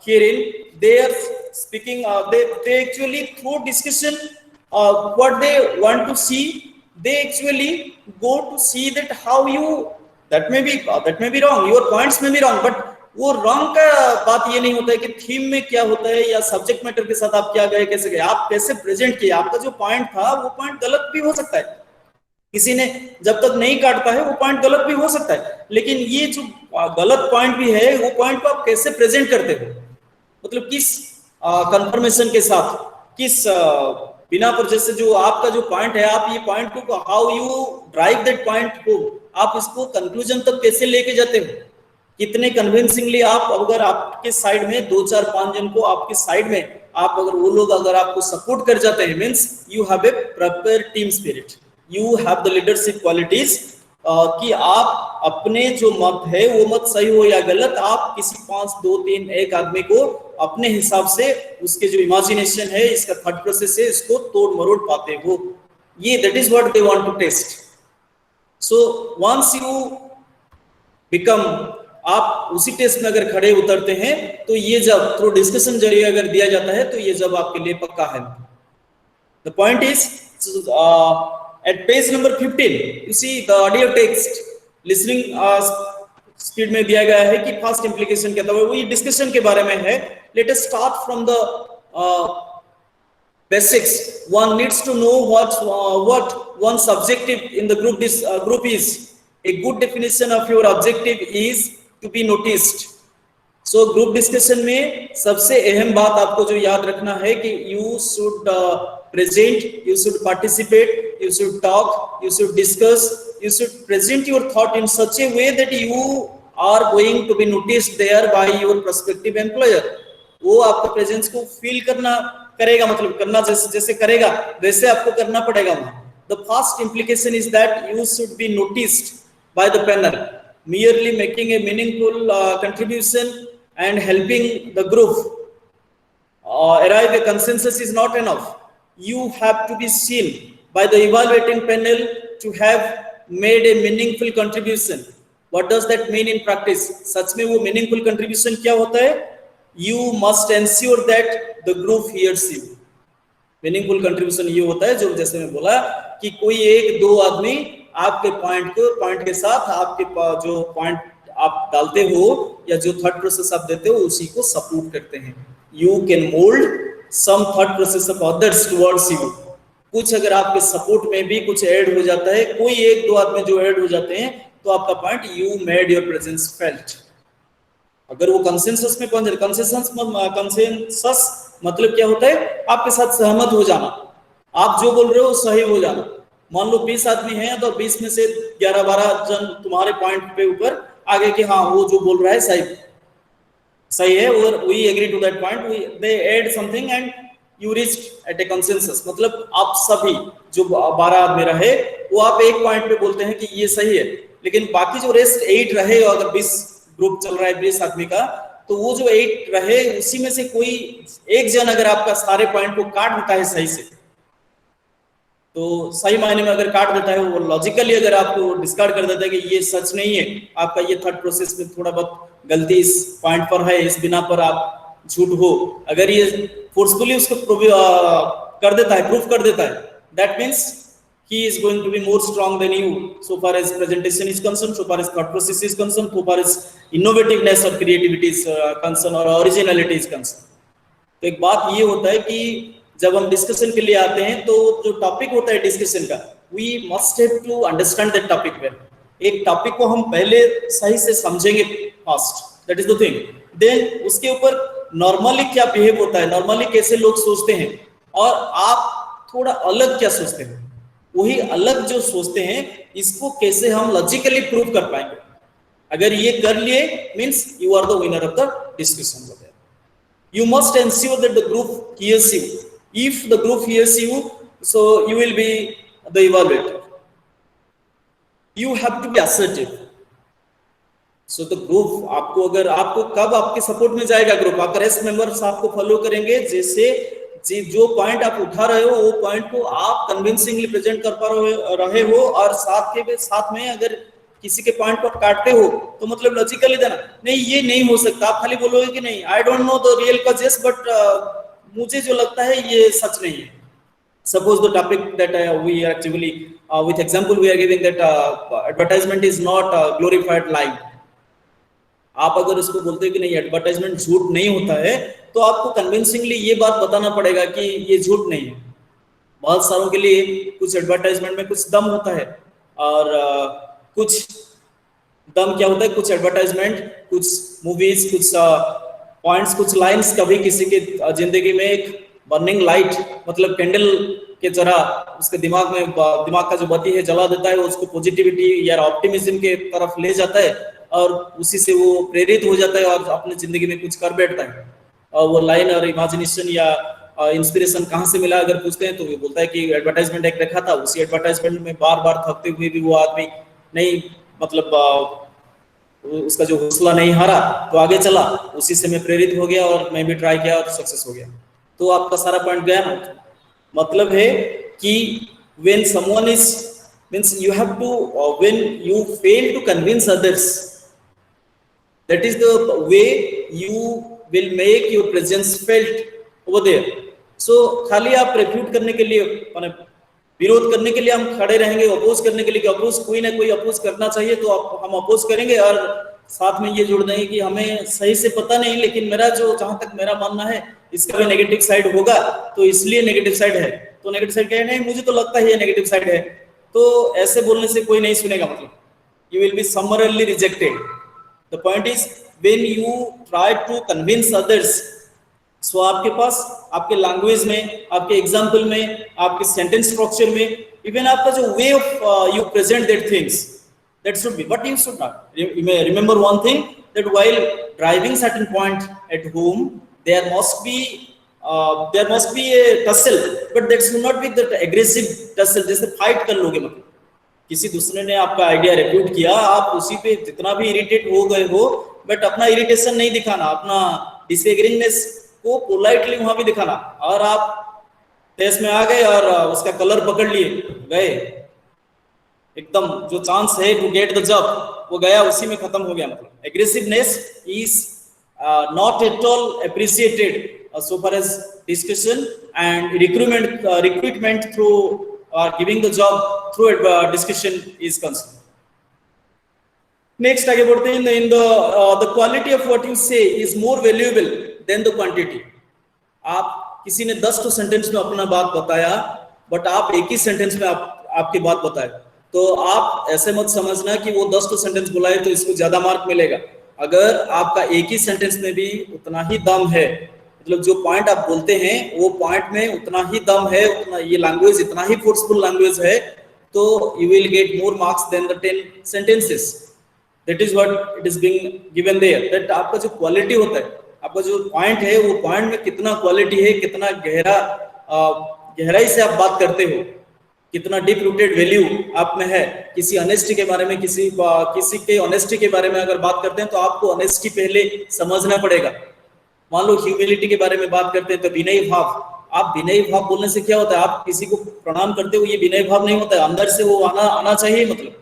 herein, they are speaking, they actually through discussion what they want to see, they actually go to see that how you, that may be wrong, your points may be wrong, but वो wrong का बात ये नहीं होता है कि theme में क्या होता है या सब्जेक्ट मैटर के साथ आप क्या गए, कैसे गए, आप कैसे प्रेजेंट किए, आपका जो पॉइंट था वो पॉइंट गलत भी हो सकता है, किसी ने जब तक नहीं काटता है वो पॉइंट गलत भी हो सकता है, लेकिन ये जो गलत पॉइंट भी है वो पॉइंट को आप कैसे प्रेजेंट करते हो, मतलब किस कंफर्मेशन के साथ, किस बिना पर, जैसे जो आपका जो पॉइंट है, आप ये पॉइंट को how you drive that point को, आप इसको कंक्लूजन तक कैसे लेके जाते हो, कितने कन्विंसिंगली आप, अगर आपके साइड में 2 4 5 जन को आपके साइड में आप अगर वो लोग अगर आपको सपोर्ट कर जाते हैं, means you have a proper team spirit, you have the leadership qualities, कि आप अपने जो मत है वो मत सही हो या गलत, आप किसी 5 2 3 1 आदमी को अपने हिसाब से उसके जो इमेजिनेशन है, इसका थॉट प्रोसेस है, इसको तोड़ मरोड़ पाते हो, ये that is what they want to test. So once you become, आप उसी टेस्ट में अगर खड़े उतरते हैं तो ये जब थ्रू डिस्कशन जरिए अगर दिया जाता है तो ये जब आपके लिए पक्का है। The point is at page number 15 you see the audio text listening speed में दिया गया है कि फास्ट इंप्लीकेशन क्या था, वो ये डिस्कशन के बारे में है। Let us start from the basics. One needs to know what one's objective in the group is. A good definition of your objective is to be noticed. So group discussion में सबसे अहम बात आपको जो याद रखना है कि you should present, you should participate, you should talk, you should discuss, you should present your thought in such a way that you are going to be noticed there by your prospective employer. वो आपका presence को feel करेगा, मतलब करना जैसे करेगा वैसे आपको करना पड़ेगा वहाँ। The first implication is that you should be noticed by the panel. Merely making a meaningful contribution and helping the group arrive a consensus is not enough. You have to be seen by the evaluating panel to have made a meaningful contribution. What does that mean in practice? सच में वो meaningful contribution क्या होता है? You must ensure that the group hears you. Meaningful contribution ये होता है जो जैसे मैं बोला कि कोई 1 2 आदमी आपके पॉइंट के साथ आपके जो पॉइंट आप डालते हो या जो थॉट प्रोसेस आप देते हो उसी को सपोर्ट करते हैं। You can mold some thought process of others towards you. कुछ अगर आपके सपोर्ट में भी कुछ ऐड हो जाता है, कोई 1 2 आदमी जो ऐड हो जाते हैं तो आपका point you made your presence felt. अगर वो कंसेंसस में पहुंच, कंसेंसस मतलब क्या होता है? आपके साथ सहमत हो जाना, आप जो बोल रहे हो सही हो जाना। मान लो 20 आदमी हैं तो 20 में से 11 12 जन तुम्हारे पॉइंट पे ऊपर आगे कि हाँ वो जो बोल रहा है सही है, और we agree to that point, they add something and you reached at a consensus. मतलब आप सभी जो 12 आदमी रहे वो आप एक पॉइंट पे बोलते हैं कि ये सही है, लेकिन बाकी जो रेस्ट 8 रहे, अगर 20 ग्रुप चल रहा है 20 आदमी का, तो वो जो 8 रहे उसी में से कोई एक जन अगर आपका सारे पॉइंट को काट देता है सही से, तो सही मायने में अगर काट देता है, वो लॉजिकली अगर आपको डिस्कार्ड कर देता है कि ये सच नहीं है, आपका ये थॉट प्रोसेस में थोड़ा बहुत गलती इस पॉइंट पर है, इस बिना पर आप झूठ हो, अगर ये फोर्सफुली उसको कर देता है, प्रूफ कर देता है, that means he is going to be more strong than you so far as presentation is concerned, so far as thought process is concerned, so far as innovativeness or creativity is concerned or originality is concerned. तो एक बात ये होता है कि जब हम discussion के लिए आते हैं तो जो टॉपिक होता है डिस्कशन का, we must have to understand that topic well. एक टॉपिक को हम पहले सही से समझेंगे fast, that is the thing. Then उसके ऊपर नॉर्मली क्या बिहेव होता है, नॉर्मली कैसे लोग सोचते हैं, और आप थोड़ा अलग क्या सोचते हैं, वही अलग जो सोचते हैं इसको कैसे हम लॉजिकली प्रूव कर पाएंगे। अगर ये कर लिए means you are the winner of the discussion. You must ensure that the group hears you. If the group hears you, so you will be the evaluator. You have to be assertive. So the group आपको अगर आपको कब आपके support में जाएगा group, आपका rest members आपको follow करेंगे, जैसे जो पॉइंट आप उठा रहे हो वो पॉइंट को आप कन्विंसिंगली प्रेजेंट कर पा रहे हो, और साथ में अगर किसी के पॉइंट को काटते हो तो मतलब लॉजिकली देना, नहीं ये नहीं हो सकता। आप खाली बोलोगे कि नहीं I don't know the real causes but मुझे जो लगता है ये सच नहीं है। Suppose the topic that we are actually with example we are giving that advertisement is not glorified लाइव। आप अगर उसको बोलते हो कि नहीं एडवर्टाइजमेंट झूठ नहीं होता है, तो आपको कन्विंसिंगली ये बात बताना पड़ेगा कि ये झूठ नहीं है। बहुत सारों के लिए कुछ एडवर्टाइजमेंट में कुछ दम होता है, और कुछ दम क्या होता है, कुछ एडवर्टाइजमेंट, कुछ मूवीज, कुछ पॉइंट्स, कुछ लाइंस कभी किसी के जिंदगी में एक बर्निंग लाइट मतलब कैंडल के तरह उसके दिमाग का जो बत्ती है जला देता है, उसको पॉजिटिविटी या ऑप्टिमिज्म के तरफ ले जाता है, और उसी से वो प्रेरित हो जाता है और अपनी जिंदगी में कुछ कर बैठता है। और वो लाइन और इमेजिनेशन या इंस्पिरेशन कहाँ से मिला अगर पूछते हैं तो वो बोलता है कि एडवर्टाइजमेंट एक देखा था, उसी एडवर्टाइजमेंट में बार बार थकते हुए भी वो आदमी नहीं मतलब उसका जो हौसला नहीं हारा तो आगे चला, उसी से मैं प्रेरित हो गया और मैं भी ट्राई किया और सक्सेस हो गया। तो आपका सारा पॉइंट गया ना। मतलब है कि when someone is means you have to when you fail to convince others, that is the way you will make your presence felt over there. So खाली आप रेफ्यूट करने के लिए माने विरोध करने के लिए हम खड़े रहेंगे, अपोज करने के लिए कि अपोज कोई ना कोई अपोज करना चाहिए तो हम अपोज करेंगे, और साथ में ये जोड़ देंगे कि हमें सही से पता नहीं लेकिन मेरा जो जहां तक मेरा मानना है इसका भी नेगेटिव साइड होगा, तो इसलिए नेगेटिव साइड है। तो नेगेटिव साइड क्या है, नहीं मुझे तो लगता है ये नेगेटिव साइड है। तो ऐसे बोलने से कोई नहीं सुनेगा, मतलब you will be summarily rejected. The point is when you try to convince others, so आपके पास आपके लैंग्वेज में, आपके एग्जाम्पल में, आपके सेंटेंस स्ट्रक्चर में, इवन आपका जो way of you present that things, that should be, but you should not remember one thing, that while driving certain point at home there must be a tussle, but that should not be that aggressive tussle जैसे fight कर लोगे। मतलब किसी दूसरे ने आपका idea repute किया, आप उसी पे जितना भी इरिटेट हो गए हो, बट अपना इरिटेशन नहीं दिखाना, अपना डिसएग्रीनेस को पोलाइटली वहां भी दिखाना, और आप टेस्ट में आ गए और उसका कलर पकड़ लिए गए, एकदम जो चांस है टू गेट द जॉब वो गया, उसी में खत्म हो गया। मतलब aggressiveness is not at all appreciated so far as discussion and recruitment through giving the job through discussion is concern. Next आगे बढ़ते हैं। In the quality of what you say is more valuable than the quantity. आप किसी ने 10 तो sentence में अपना बात बताया, बट आप एक ही सेंटेंस में आपकी बात बताए, तो आप ऐसे मत समझना कि वो 10 तो सेंटेंस बुलाए तो इसको ज्यादा मार्क मिलेगा। अगर आपका एक ही सेंटेंस में भी उतना ही दम है, मतलब जो पॉइंट आप बोलते हैं वो पॉइंट में उतना ही दम है, उतना ये लैंग्वेज इतना ही फोर्सफुल लैंग्वेज है, तो you will get more marks then the 10 sentences. That is what it is being given there, that आपका जो क्वालिटी होता है, आपका जो पॉइंट है, वो पॉइंट में कितना क्वालिटी है, कितना गहराई से आप बात करते हो, कितना डीप रूटेड वैल्यू आप में है। किसी ऑनेस्टी के बारे में, किसी के ऑनेस्टी के बारे में अगर बात करते हैं तो आपको ऑनेस्टी पहले समझना पड़ेगा। मान लो ह्यूमिलिटी के बारे में बात करते हैं तो विनय भाव, आप विनय भाव बोलने से क्या होता है, आप किसी को प्रणाम करते हो, ये विनय भाव नहीं होता है, अंदर से वो आना चाहिए। मतलब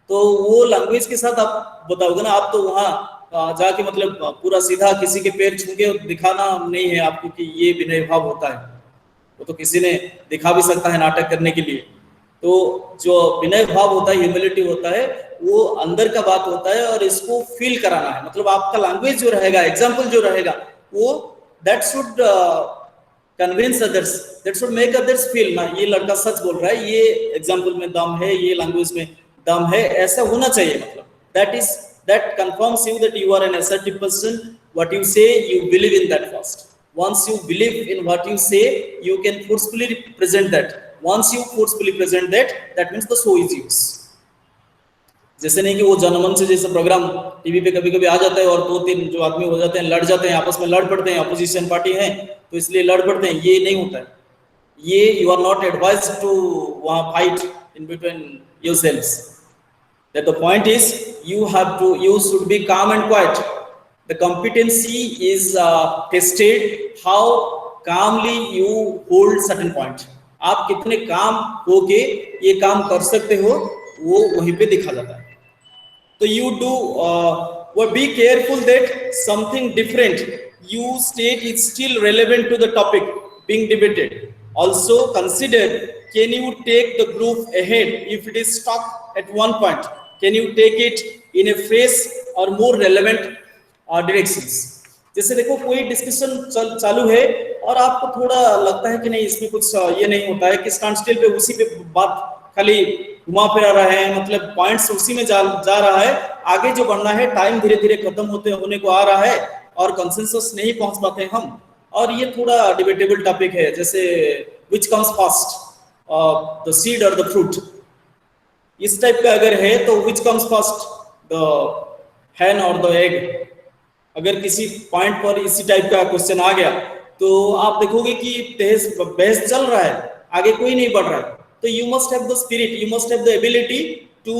तो वो लैंग्वेज के साथ आप बताओगे ना, आप तो वहां जाके मतलब पूरा सीधा किसी के पैर छू के दिखाना नहीं है आपको कि ये विनय भाव होता है, वो तो किसी ने दिखा भी सकता है नाटक करने के लिए। तो जो विनय भाव होता है, ह्यूमिलिटी होता है, वो अंदर का बात होता है और इसको फील कराना है। मतलब आपका लैंग्वेज जो रहेगा, एग्जाम्पल जो रहेगा, वो that should convince others, that should make others feel ना ये लड़का सच बोल रहा है, ये एग्जाम्पल में दम है, ये लैंग्वेज में दम है, ऐसा होना चाहिए। मतलब that confirms you that you are an assertive person. What you say, you believe in that first. Once you believe in what you say, you can forcefully present that. Once you forcefully present that, that means the show is yours. जैसे नहीं कि वो जनमंच जैसा programme TV पे कभी कभी आ जाता है और 2-3 जो आदमी हो जाते हैं, लड़ जाते हैं, आपस में लड़ पड़ते हैं, अपोजिशन पार्टी है तो इसलिए लड़ पड़ते हैं, ये नहीं होता है। ये you are not advised to वहां fight in between yourselves. That the point is you should be calm and quiet. The competency is tested how calmly you hold certain point. आप कितने काम होके ये काम कर सकते हो वो वहीं पे दिखा जाता है। तो you do be careful that something different you state is still relevant to the topic being debated. Also consider, can you take the group ahead if it is stuck at one point? Can you take it in a fresh or more relevant directions? जैसे देखो कोई discussion चालू है और आपको थोड़ा लगता है कि नहीं इसमें कुछ ये नहीं होता है कि स्टैंड स्टिल पे उसी पे बात खाली घुमा फिरा रहा है, मतलब पॉइंट्स उसी में जा रहा है, आगे जो बढ़ना है टाइम धीरे धीरे खत्म होने को आ रहा है और कंसेंसस नहीं पहुंच पाते हम, और ये थोड़ा डिबेटेबल टॉपिक है। जैसे which comes first, the seed और द फ्रूट, इस टाइप का अगर है तो विच कम्स फर्स्ट, द हैन और द एग। अगर किसी पॉइंट पर इसी टाइप का क्वेश्चन आ गया तो आप देखोगे कि बहस चल रहा है, आगे कोई नहीं बढ़ रहा है। तो you must have the spirit, you must have the ability to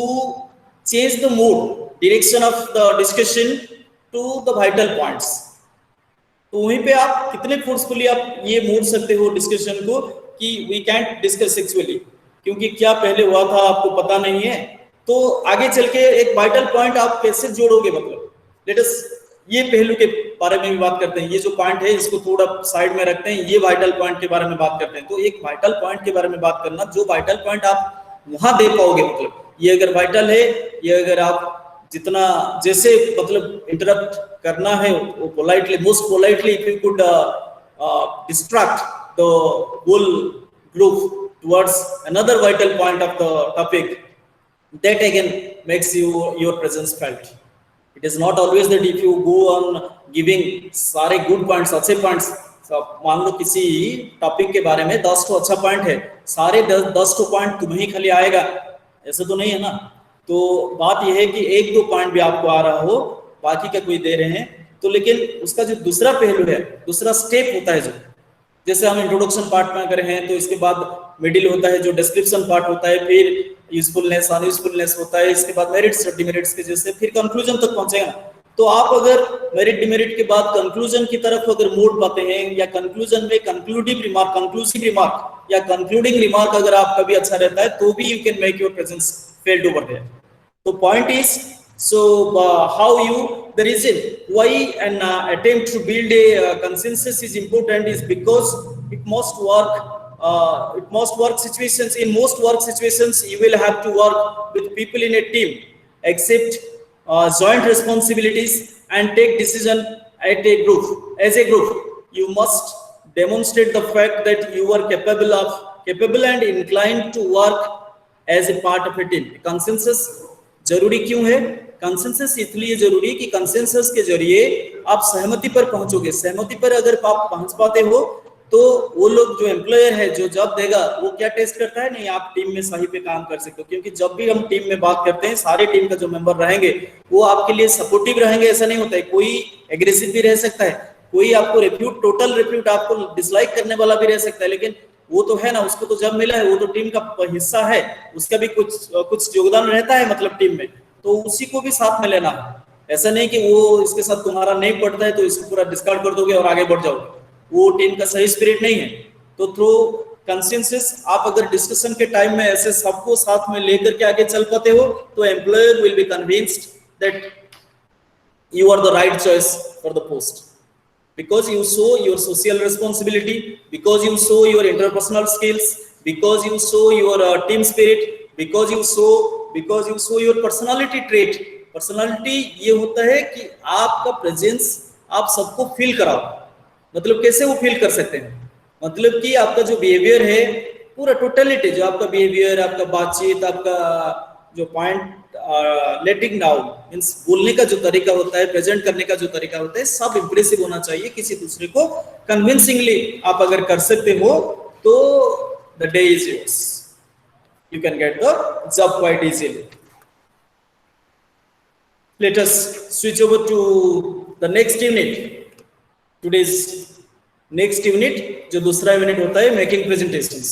change the mood, direction of the discussion to the vital points. तो वहीं पे आप कितने फोर्सफुली आप ये मोड़ सकते हो डिस्कशन को कि वी कैंट डिस्कस सेक्सुअली, क्योंकि क्या पहले हुआ था आपको पता नहीं है, तो आगे चल के एक वाइटल पॉइंट आप कैसे जोड़ोगे। मतलब लेट अस ये पहलू के बारे में भी बात करते हैं, ये जो पॉइंट है इसको थोड़ा साइड में रखते हैं, ये वाइटल पॉइंट के बारे में बात करते हैं। तो एक वाइटल पॉइंट के बारे में बात करना, जो वाइटल पॉइंट आप वहां दे पाओगे, मतलब ये अगर वाइटल है, ये अगर आप जितना जैसे मतलब इंटरप्ट करना है वो politely, most politely if you could distract the whole group towards another vital point of the topic, that again makes your presence felt. It is not always that if you go on giving सारे good points, अच्छे points, मान लो किसी topic के बारे में 10 तो अच्छा point है, सारे 10 तो पॉइंट तुम्हें ही खाली आएगा, ऐसा तो नहीं है ना। तो बात यह है कि 1-2 पॉइंट भी आपको आ रहा हो, बाकी का कोई दे रहे हैं तो, लेकिन उसका जो दूसरा पहलू है, दूसरा स्टेप होता है, जो जैसे हम इंट्रोडक्शन पार्ट में कर रहे हैं तो इसके बाद मिडिल होता है जो डिस्क्रिप्शन पार्ट होता है, फिर यूजफुलनेस अनयूजफुलनेस होता है, इसके बाद मेरिट्स डिमेरिट्स के जैसे फिर कंक्लूजन तक पहुंचेगा। तो आप अगर मेरिट डिमेरिट के बाद कंक्लूजन की तरफ अगर मोड़ पाते हैं, या कंक्लूजन में कंक्लूसिव रिमार्क या कंक्लूडिंग रिमार्क अगर आपका भी अच्छा रहता है तो भी you can make your presence felt over there. तो point is, so how you, the reason why an attempt to build a consensus is important is because it must work situations, in most work situations you will have to work with people in a team, accept joint responsibilities and take decision at a group. As a group you must demonstrate the fact that you are capable and inclined to work as a part of a team. Consensus जरूरी क्यों है? Consensus इसलिए जरूरी कि consensus के जरिए आप सहमति पर पहुंचोगे। सहमति पर अगर आप पहुंच पाते हो तो वो लोग जो एम्प्लॉयर है जो जॉब देगा वो क्या टेस्ट करता है, नहीं आप टीम में सही पे काम कर सकते हो। क्योंकि जब भी हम टीम में बात करते हैं सारे टीम का जो मेंबर रहेंगे वो आपके लिए सपोर्टिव रहेंगे, ऐसा नहीं होता है। कोई एग्रेसिव भी रह सकता है, कोई आपको टोटल रिफ्यूट आपको डिसलाइक करने वाला भी रह सकता है, लेकिन वो तो है ना, उसको तो जब मिला है वो तो टीम का हिस्सा है, उसका भी कुछ योगदान रहता है मतलब टीम में, तो उसी को भी साथ में लेना है। ऐसा नहीं कि वो इसके साथ तुम्हारा नहीं पड़ता है तो इसको पूरा डिस्कार्ड कर दोगे और आगे बढ़ जाओगे, वो टीम का सही स्पिरिट नहीं है। तो थ्रू कंसेंसस आप अगर डिस्कशन के टाइम में ऐसे सबको साथ में लेकर के आगे चल पाते हो तो employer will be convinced that you are the right choice for the post, because you show your social responsibility, because you show your interpersonal skills, because you show your team spirit, because you show your personality trait. Personality ये होता है कि आपका presence आप सबको feel कराओ। मतलब कैसे वो फील कर सकते हैं? मतलब कि आपका जो बिहेवियर है पूरा टोटलिटी, जो आपका बिहेवियर, आपका बातचीत, आपका जो पॉइंट लेटिंग डाउन मीन्स बोलने का जो तरीका होता है, प्रेजेंट करने का जो तरीका होता है, सब इंप्रेसिव होना चाहिए। किसी दूसरे को कन्विंसिंगली आप अगर कर सकते हो तो the day is yours, you can get the job quite easily. Let us switch over to the next unit. Today's next unit जो दूसरा यूनिट होता है मेकिंग प्रेजेंटेशंस।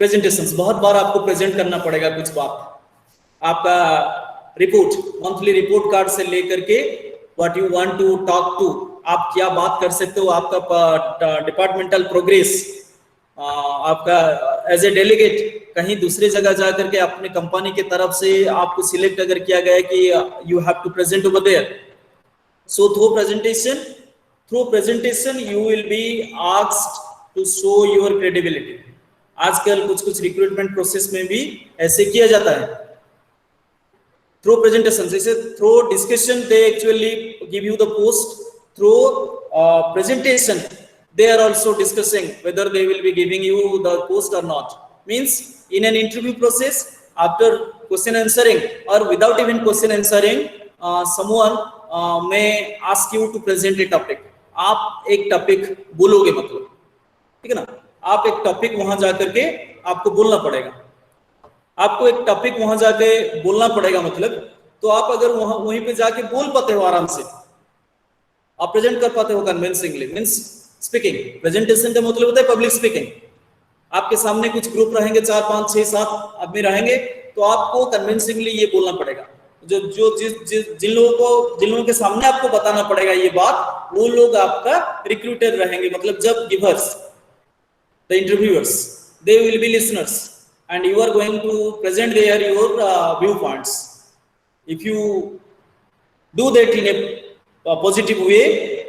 प्रेजेंटेशंस बहुत बार आपको प्रेजेंट करना पड़ेगा कुछ बात, आपका रिपोर्ट, मंथली रिपोर्ट कार्ड से लेकर के what you want to talk to, आप क्या बात कर सकते हो, आपका डिपार्टमेंटल प्रोग्रेस, आपका एज ए डेलीगेट कहीं दूसरी जगह जाकर के अपने कंपनी की तरफ से आपको सिलेक्ट अगर किया गया कि you have to present over there, so through presentation you will be asked to show your credibility. आजकल कुछ रिक्रूटमेंट प्रोसेस में भी ऐसे किया जाता है थ्रू प्रेजेंटेशन। जैसे through discussion they actually give you the post, through presentation they are also discussing whether they will be giving you the post or not. Means in an interview process, after question answering or without even question answering, someone may ask you to present a topic. आप एक topic बोलोगे, मतलब ठीक है ना, आप एक topic वहां जाकर के आपको बोलना पड़ेगा, आपको एक टॉपिक वहां जाके बोलना पड़ेगा। मतलब तो आप अगर वहीं पे जाके बोल पाते हो आराम से, आप प्रेजेंट कर पाते हो कन्विंसिंगली, मीन्स स्पीकिंग। प्रेजेंटेशन का मतलब होता है पब्लिक स्पीकिंग। आपके सामने कुछ ग्रुप रहेंगे, 4 5 6 7 आदमी रहेंगे, तो आपको कन्विंसिंगली ये बोलना पड़ेगा। जिन लोगों के सामने आपको बताना पड़ेगा ये बात, वो लोग आपका रिक्रूटर रहेंगे, मतलब जब givers, the interviewers, they will be listeners and you are going to present their your view points. If you do that in a positive way,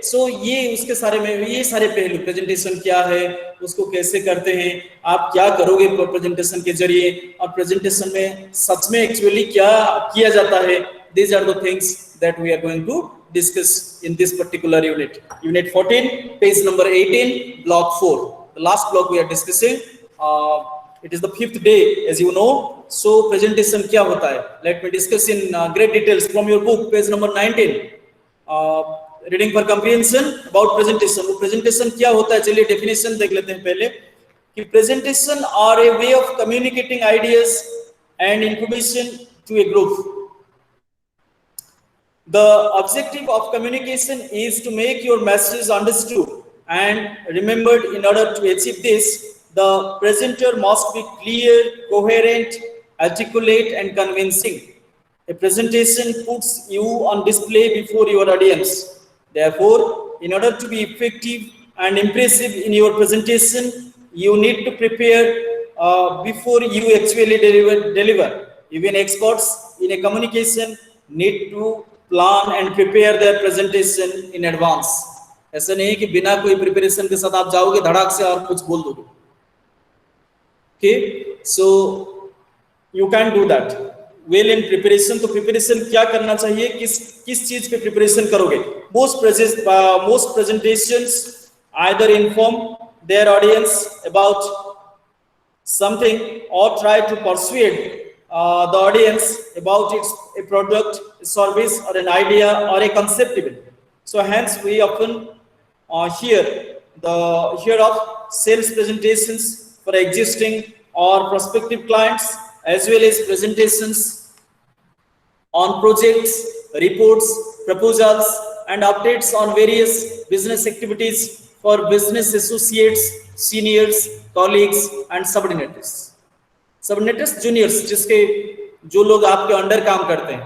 so ये उसके सारे में ये सारे पहलू, प्रेजेंटेशन क्या है, उसको कैसे करते हैं, आप क्या करोगे प्रेजेंटेशन के जरिए, और प्रेजेंटेशन में सच में एक्चुअली क्या किया जाता है, these are the things that we are going to discuss in this particular unit. Unit 14, page number 18, block 4. The last block we are discussing. It is the 5th day, as you know. So presentation क्या होता है? Let me discuss in great details from your book, page number 19. Reading for comprehension about presentation. वो presentation क्या होता है, चलिए definition देख लेते हैं पहले कि presentation are a way of communicating ideas and information to a group. The objective of communication is to make your message understood and remembered. In order to achieve this, the presenter must be clear, coherent, articulate and convincing. A presentation puts you on display before your audience. Therefore, in order to be effective and impressive in your presentation, you need to prepare before you actually deliver. Even experts in a communication need to plan and prepare their presentation in advance. ऐसा नहीं कि बिना कोई preparation के साथ आप जाओगे धड़ाक से और कुछ बोल दोगे। Okay, so you can do that. Well in preparation. तो प्रिपरेशन क्या करना चाहिए, किस चीज पे प्रिपरेशन करोगे? Most presentations either inform their audience about something और ट्राई टू परsuade the audience about its a product, a service or an idea or a concept even. So hence we often hear of sales presentations for existing or prospective clients, as well as presentations on projects, reports, proposals, and updates on various business activities for business associates, seniors, colleagues, and subordinates. Subordinates, juniors, जो लोग आपके under काम करते हैं।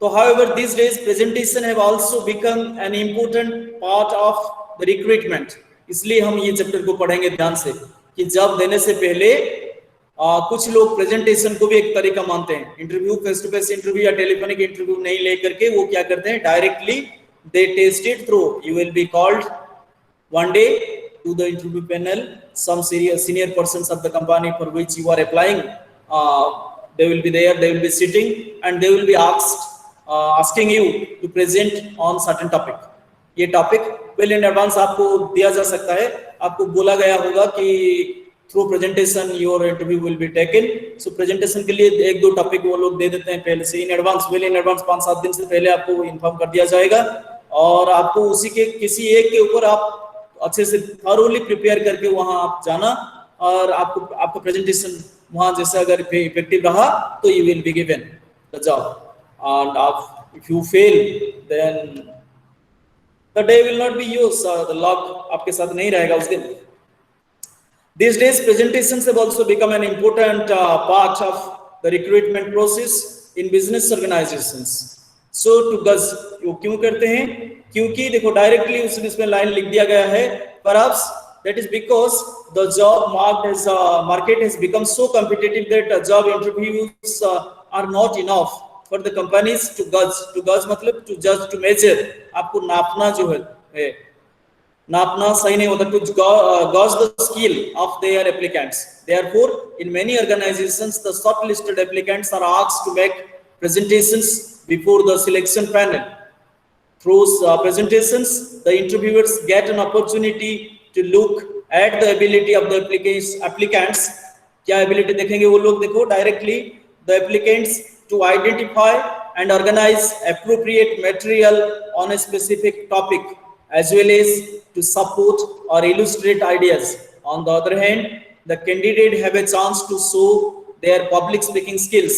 तो however, these days presentation have also become an important part of the recruitment. इसलिए हम ये चैप्टर को पढ़ेंगे ध्यान से कि जॉब देने से पहले कुछ लोग प्रेजेंटेशन को भी एक तरीका मानते हैं। Interview, face to face interview या टेलीफोनिक इंटरव्यू नहीं लेकर के वो क्या करते हैं, directly they test it through. You will be called one day to the interview panel, some senior persons of the company for which you are applying, they will be there, they will be sitting and they will be asking you to present on certain topic. ये topic well in advance आपको दिया जा सकता है, आपको बोला गया होगा कि through presentation your interview will be taken. So presentation के लिए 1-2 टॉपिक वो लोग दे देते हैं पहले से in advance, well in advance 5-7 दिन से पहले आपको इन्फॉर्म कर दिया जाएगा और आपको उसी के किसी एक के ऊपर आप अच्छे से थॉरोली प्रिपेयर करके वहां आप जाना और आपको आपका प्रेजेंटेशन वहां जैसे अगर इफेक्टिव रहा तो you will be given the job and आप if you fail then the day will not be yours, the luck आपके साथ नहीं रहेगा उस दिन। These days presentations have also become an important part of the recruitment process in business organizations. So to गज वो क्यों करते हैं? क्योंकि देखो डायरेक्टली उसमें लाइन लिख दिया गया है, perhaps that is because the job market has become so competitive that job interviews are not enough for the companies to gauge मतलब to judge, to measure, आपको नापना जो है नापना सही नहीं होता, to gauge the skill of their applicants. Therefore, in many organizations, the shortlisted applicants are asked to make presentations before the selection panel. Through presentations, the interviewers get an opportunity to look at the ability of the applicants. क्या ability देखेंगे वो लोग? देखो directly the applicants to identify and organize appropriate material on a specific topic, as well as to support or illustrate ideas. On the other hand, the candidate have a chance to show their public speaking skills.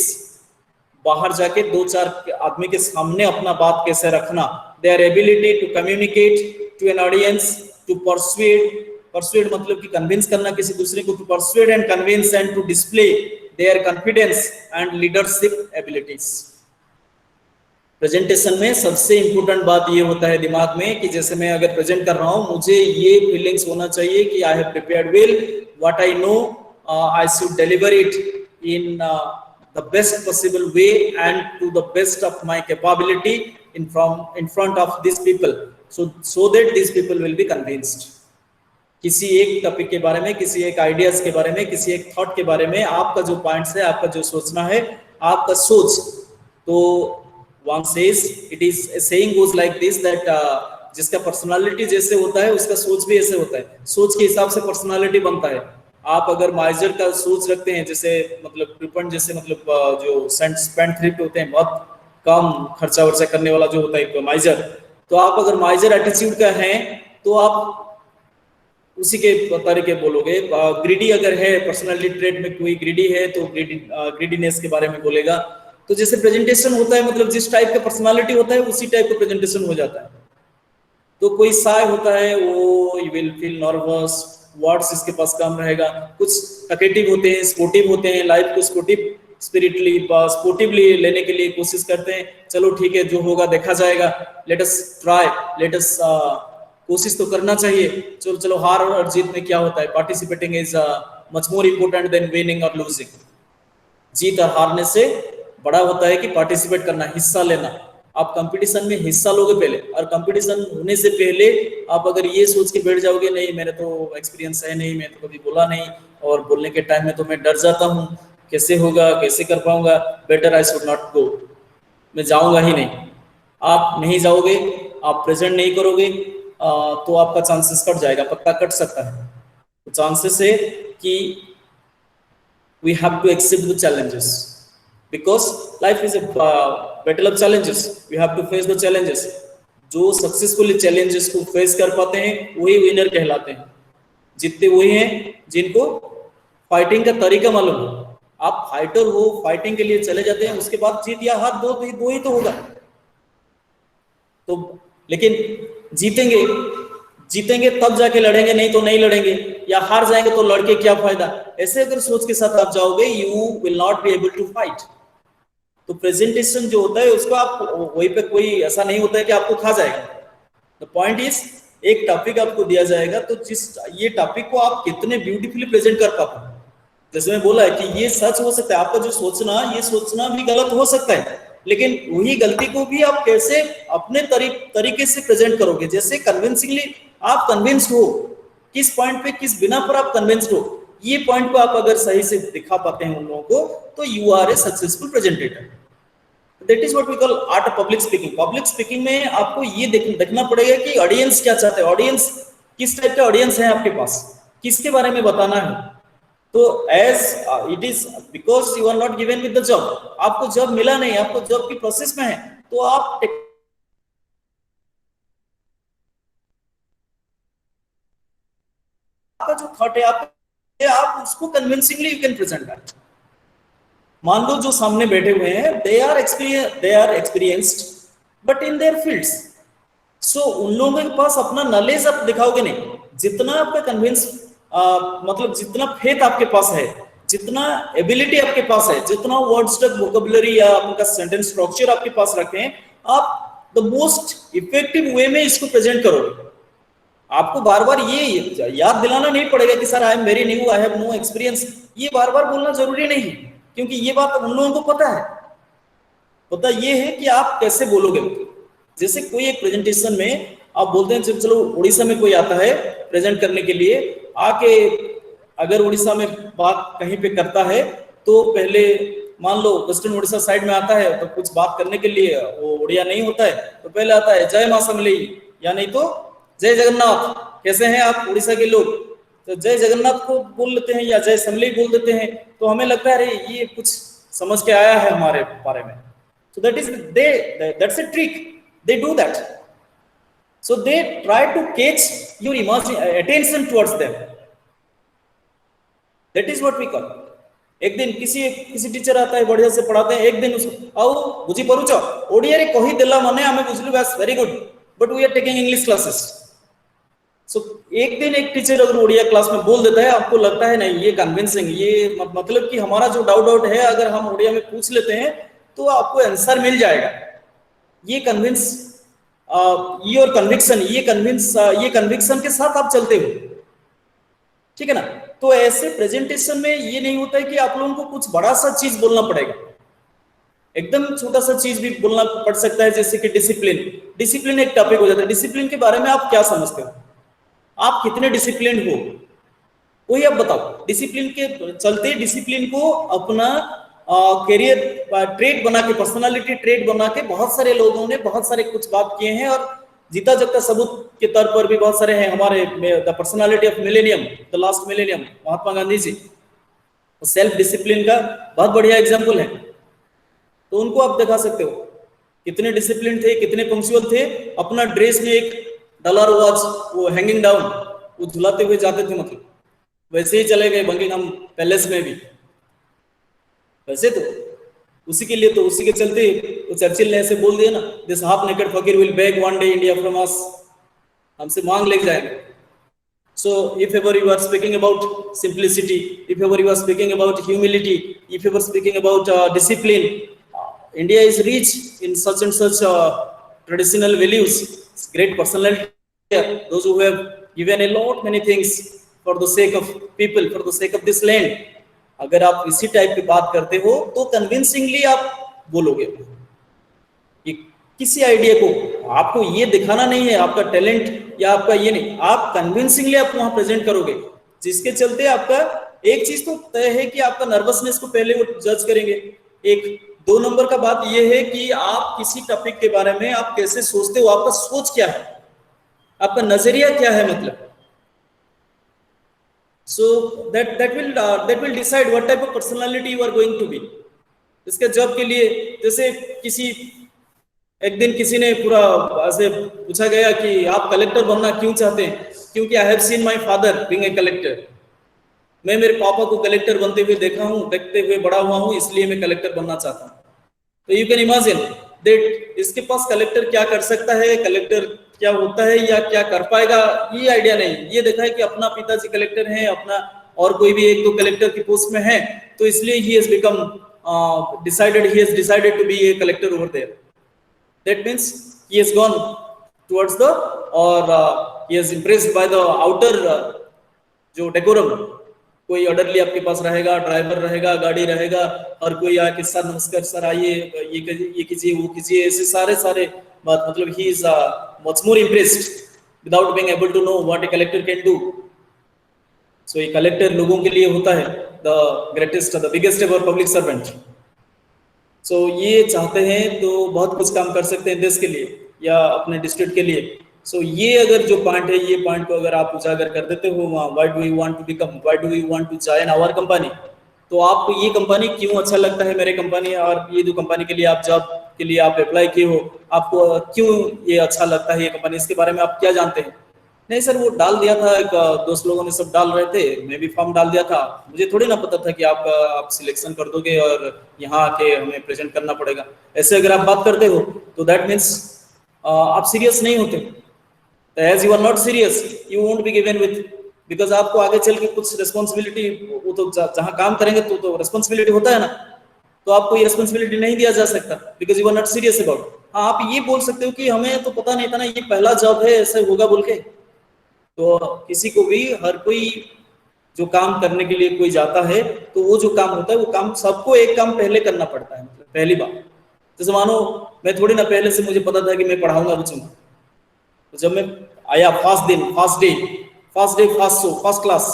बाहर जाके 2-4 आदमी के सामने अपना बात कैसे रखना, their ability to communicate to an audience, to persuade मतलब कि convince करना किसी दूसरे को, to persuade and convince and to display their confidence and leadership abilities. Presentation में सबसे इंपॉर्टेंट बात ये होता है दिमाग में कि जैसे मैं अगर प्रेजेंट कर रहा हूं मुझे ये फीलिंग्स होना चाहिए कि I have prepared well, what I know I should deliver it in the best possible way and to the best of my capability in front of this people, so that this people will be convinced. किसी एक topic के बारे में, किसी एक ideas के बारे में, किसी एक थॉट के बारे में आपका जो पॉइंट्स है, आपका जो सोचना है, आपका सोच, तो one says, it is a saying goes like this that जिसका पर्सनालिटी जैसे होता है उसका सोच भी ऐसे होता है, सोच के हिसाब से पर्सनालिटी बनता है। आप अगर माइजर का सोच रखते हैं, जैसे मतलब प्रिपेंट जैसे मतलब जो स्पेंड थ्रिफ्ट होते हैं, बहुत कम खर्चा वर्चा करने वाला जो होता है माइजर, तो आप अगर माइजर एटीट्यूड का हैं तो आप उसी के तरीके बोलोगे। ग्रीडी अगर है, पर्सनालिटी ट्रेट में कोई ग्रीडी है तो ग्रीडीनेस के बारे में बोलेगा। तो जैसे प्रेजेंटेशन होता है मतलब जिस टाइप का पर्सनालिटी होता है उसी टाइप का प्रेजेंटेशन हो जाता है। तो कोई शाय होता है वो you will feel nervous, words इसके पास कम रहेगा। कुछ टकेटिव होते हैं, स्पोर्टिव होते हैं, लाइफ को स्पोर्टिवली लेने के लिए कोशिश करते हैं। चलो ठीक है, जो होगा देखा जाएगा, let us try, let us कोशिश तो करना चाहिए। चलो हार और जीत में क्या होता है, participating is much more important then winning और लूजिंग। जीत और हारने से बड़ा होता है कि पार्टिसिपेट करना, हिस्सा लेना। आप कंपटीशन में हिस्सा लोगे पहले, और कंपटीशन होने से पहले आप अगर ये सोच के बैठ जाओगे नहीं मेरे तो एक्सपीरियंस है नहीं, मैं तो कभी बोला नहीं, और बोलने के टाइम में तो मैं डर जाता हूँ, कैसे होगा, कैसे कर पाऊंगा, better I should not go, मैं जाऊंगा ही नहीं। आप नहीं जाओगे, आप प्रेजेंट नहीं करोगे तो आपका चांसेस कट जाएगा, पक्का कट सकता है। तो चांसेस है कि we have to accept the challenges because life is a battle of challenges, we have to face the challenges। जो सक्सेसफुली चैलेंजेस को फेस कर पाते हैं वही विनर कहलाते हैं। जीतते वही हैं जिनको फाइटिंग का तरीका मालूम हो। आप फाइटर हो, फाइटिंग के लिए चले जाते हैं, उसके बाद जीत या हार दो ही तो होगा। तो लेकिन जीतेंगे तब जाके लड़ेंगे, नहीं तो नहीं लड़ेंगे, या हार जाएंगे तो लड़के क्या फायदा। ऐसे अगर सोच के साथ आप जाओगे you will not be able to fight. तो प्रेजेंटेशन जो होता है उसको आप वहीं पे कोई ऐसा नहीं होता है कि आपको खा जाएगा। द पॉइंट इज, एक टॉपिक आपको दिया जाएगा तो ये टॉपिक को आप कितने ब्यूटीफुली प्रेजेंट कर पाते हैं। जैसे मैं बोला है कि ये सच हो सकता है, आपका जो ये सोचना भी गलत हो सकता है, लेकिन वही गलती को भी आप कैसे अपने तरीके से प्रेजेंट करोगे। जैसे कन्विंसिंगली आप कन्विंस्ड हो, किस पॉइंट पे, किस बिना पर आप कन्विंस्ड हो, ये पॉइंट को आप अगर सही से दिखा पाते हैं उन लोगों को, तो you are a successful presentator. That is what we call art of public speaking. Public speaking में आपको ये देखना पड़ेगा कि ऑडियंस क्या चाहते हैं, ऑडियंस किस टाइप का ऑडियंस है आपके पास, किसके बारे में बताना है। तो as it is because you are not given with the job, आपको जॉब मिला नहीं, आपको जॉब की प्रोसेस में है, तो आप आपका जो थॉट है आप उसको convincingly you can present that. मान लो जो सामने बैठे हुए हैं they are experienced but in their fields, so उन लोगों के पास अपना नॉलेज आप दिखाओगे नहीं, जितना आपका कन्विंस मतलब जितना फेथ आपके पास है, जितना एबिलिटी आपके पास है, जितना वर्ड स्ट्रक वोकैबुलरी या आपका सेंटेंस स्ट्रक्चर आपके पास रखें, आप द मोस्ट इफेक्टिव वे में इसको प्रेजेंट करोगे। आपको बार बार ये याद दिलाना नहीं पड़ेगा कि sir I am very new, I have no experience, ये बार बार बोलना जरूरी नहीं, क्योंकि ये बात उन लोगों को पता है। पता ये है कि आप कैसे बोलोगे। जैसे कोई एक प्रेजेंटेशन में आप बोलते हैं चलो उड़ीसा में कोई आता है प्रेजेंट करने के लिए, आके अगर उड़ीसा में बात कहीं पे करता है तो पहले मान लो वेस्टर्न उड़ीसा साइड में आता है तो कुछ बात करने के लिए वो उड़िया नहीं होता है, तो पहले आता है जय मां समलेई या नहीं तो जय जगन्नाथ, कैसे हैं आप उड़ीसा के लोग, तो जय जगन्नाथ को बोल लेते हैं या जय समलेई बोल देते हैं, तो हमें लगता है अरे ये कुछ समझ के आया है हमारे बारे में। So that's a trick. They do that. So they try to catch your attention towards them. That is what we call. एक दिन किसी टीचर आता है बढ़िया से पढ़ाते हैं, एक दिन उसको आओ बुझी परुच ओडिया रे कही देला माने हमें बुझलु बस very good, but we are taking English classes. So एक दिन एक टीचर अगर उड़िया क्लास में बोल देता है, आपको लगता है नहीं ये कन्विंसिंग, ये मतलब कि हमारा जो डाउट है अगर हम उड़िया में पूछ लेते हैं तो आपको आंसर मिल जाएगा। ये कन्विंस योर कन्विक्शन, ये कन्विक्शन के साथ आप चलते हो, ठीक है ना। तो ऐसे प्रेजेंटेशन में ये नहीं होता है कि आप लोगों को कुछ बड़ा सा चीज बोलना पड़ेगा, एकदम छोटा सा चीज भी बोलना पड़ सकता है। जैसे कि डिसिप्लिन एक टॉपिक हो जाता है। डिसिप्लिन के बारे में आप क्या समझते हो, आप कितने डिसिप्लिन हो, वही आप बताओ। डिसिप्लिन के चलते डिसिप्लिन को अपना करियर ट्रेड बना के, पर्सनालिटी ट्रेड बना के बहुत सारे लोगों ने बहुत सारे कुछ बात किए हैं, और जीता जगता सबूत के तौर पर भी बहुत सारे हैं हमारे। The personality of millennium, the last millennium, Mahatma Gandhi ji self discipline का बहुत बढ़िया एग्जाम्पल है। तो उनको आप दिखा सकते हो कितने डिसिप्लिन थे, कितने पंक्चुअल थे। अपना ड्रेस में एक डॉलर वॉच वो हैंगिंग डाउन वो झुलाते हुए जाते थे, मतलब वैसे ही चले गए बकिंगहम पैलेस में भी। वैसे तो उसी के लिए, तो उसी के चलते तो चर्चिल ने ऐसे बोल दिया ना, दिस हाफ नेकेड फकीर will beg one day India from us, हमसे मांग ले जाएंगे। So if ever you are speaking about simplicity, if ever you are speaking about humility, if ever speaking about discipline, India is rich in such and such traditional values, great personality, those who have given a lot many things for the sake of people, for the sake of this land. अगर आप इसी type की बात करते हो तो convincingly आप बोलोगे। कि किसी आइडिया को आपको ये दिखाना नहीं है आपका टैलेंट या आपका ये नहीं, आप कन्विंसिंगली आप वहां प्रेजेंट करोगे, जिसके चलते आपका एक चीज तो तय है कि आपका नर्वसनेस को पहले वो जज करेंगे। एक 2 नंबर का बात यह है कि आप किसी टॉपिक के बारे में आप कैसे सोचते हो, आपका सोच क्या है, आपका नजरिया क्या है, मतलब so that will decide what type of personality you are going to be. इसके जॉब के लिए जैसे एक दिन किसी ने पूरा ऐसे पूछा गया कि आप कलेक्टर बनना क्यों चाहते हैं, क्योंकि I have seen my father being a collector, मैं मेरे पापा को कलेक्टर बनते हुए देखा हूं, देखते हुए बड़ा हुआ हूं, इसलिए मैं कलेक्टर बनना चाहता हूं। तो यू कैन इमेजिन दैट इसके पास कलेक्टर क्या कर सकता है, कलेक्टर क्या होता है या क्या कर पाएगा, ये आइडिया नहीं। ये देखा है कि अपना पिताजी कलेक्टर हैं, अपना और कोई भी एक दो कलेक्टर की पोस्ट में है, तो इसलिए he has become decided to be a collector over there. That means he has gone towards the और he has impressed by the outer जो डेकोरम। कोई ऑर्डरली आपके पास रहेगा, ड्राइवर रहेगा, गाड़ी रहेगा, और कोई आके सर नमस्कार सर आइए, ये कीजिए वो कीजिए, ऐसे सारे बात, मतलब he is much more impressed without being able to know what a collector can do. So a collector लोगों के लिए होता है the greatest, the biggest ever public servant. सो ये चाहते हैं तो बहुत कुछ काम कर सकते हैं देश के लिए या अपने डिस्ट्रिक्ट के लिए। सो ये अगर जो पॉइंट है, ये पॉइंट को अगर आप उजागर कर देते हो वहाँ, why do you want to become, why do you want to join our company, तो आपको ये कंपनी क्यों अच्छा लगता है मेरे कंपनी, और ये जो कंपनी के लिए आप जॉब के लिए आप अप्लाई किए हो, आपको क्यों ये अच्छा लगता है ये कंपनी, इसके बारे में आप क्या जानते हैं। नहीं सर, वो डाल दिया था, एक दोस्त लोगों ने सब डाल रहे थे, मैं भी फॉर्म डाल दिया था, मुझे थोड़ी ना पता था कि आप सिलेक्शन कर दोगे और यहाँ आके हमें प्रेजेंट करना पड़ेगा। ऐसे अगर आप बात करते हो तो दैट मीन्स आप सीरियस नहीं होते। As you are not serious you won't be given with, because आपको आगे चल के कुछ रिस्पॉन्सिबिलिटी, वो तो जहाँ काम करेंगे तो रिस्पॉन्सिबिलिटी होता है ना, तो आपको ये रिस्पॉन्सिबिलिटी नहीं दिया जा सकता because you are not serious about. हाँ, आप ये बोल सकते हो कि हमें तो पता नहीं था ना, ये पहला जॉब है, ऐसे होगा बोल के। तो किसी को भी, हर कोई जो काम करने के लिए कोई जाता है तो वो जो काम होता है, वो काम सबको एक काम पहले करना पड़ता है। मतलब पहली बार, जैसे मानो मैं थोड़ी ना पहले से मुझे पता था कि मैं पढ़ाऊंगा बच्चों को, तो जब मैं आया फर्स्ट दिन, first show, first class,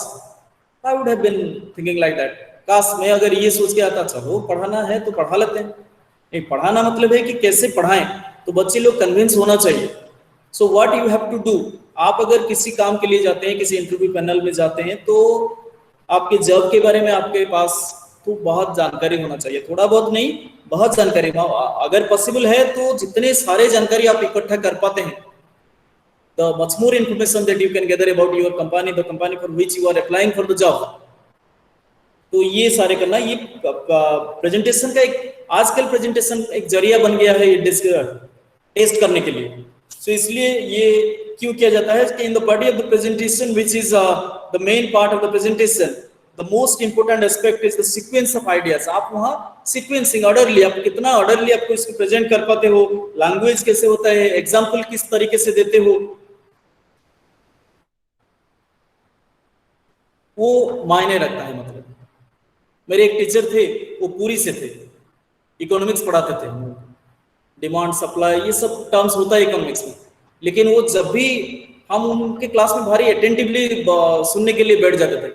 I would have been thinking like that, काश मैं अगर ये सोच के आता, चलो पढ़ाना है तो पढ़ा लेते हैं। नहीं, पढ़ाना मतलब है कि कैसे पढ़ाएं, तो बच्चे लोग कन्विंस होना चाहिए। So what you have to do, आप अगर किसी काम के लिए जाते हैं, किसी इंटरव्यू पैनल में जाते हैं, तो आपके जॉब के बारे में आपके पास तो बहुत जानकारी होना चाहिए, थोड़ा बहुत नहीं, बहुत जानकारी। अगर पॉसिबल है तो जितने सारे जानकारी आप इकट्ठा कर पाते हैं, the much more information that you can gather about your company, the company for which you are applying for the job, तो ये सारे करना। ये प्रेजेंटेशन का एक, आजकल प्रेजेंटेशन एक जरिया बन गया है टेस्ट करने के लिए। सो इसलिए ये क्यों किया जाता है कि in the body of the presentation which is the main part of the presentation, the most important aspect is the sequence of ideas. आप वहाँ सीक्वेंसिंग, ऑर्डरली, आप कितना ऑर्डरली आपको इसको प्रेजेंट कर पाते हो, लैंग्वेज कैसे होता है, एग्जाम्पल किस तरीके से देते हो, वो मायने रखता है। मतलब मेरे एक टीचर थे, वो पूरी से थे, इकोनॉमिक्स पढ़ाते थे, डिमांड सप्लाई ये सब टर्म्स होता है इकोनॉमिक्स में, लेकिन वो जब भी हम उनके क्लास में भारी अटेंटिवली सुनने के लिए बैठ जाते थे।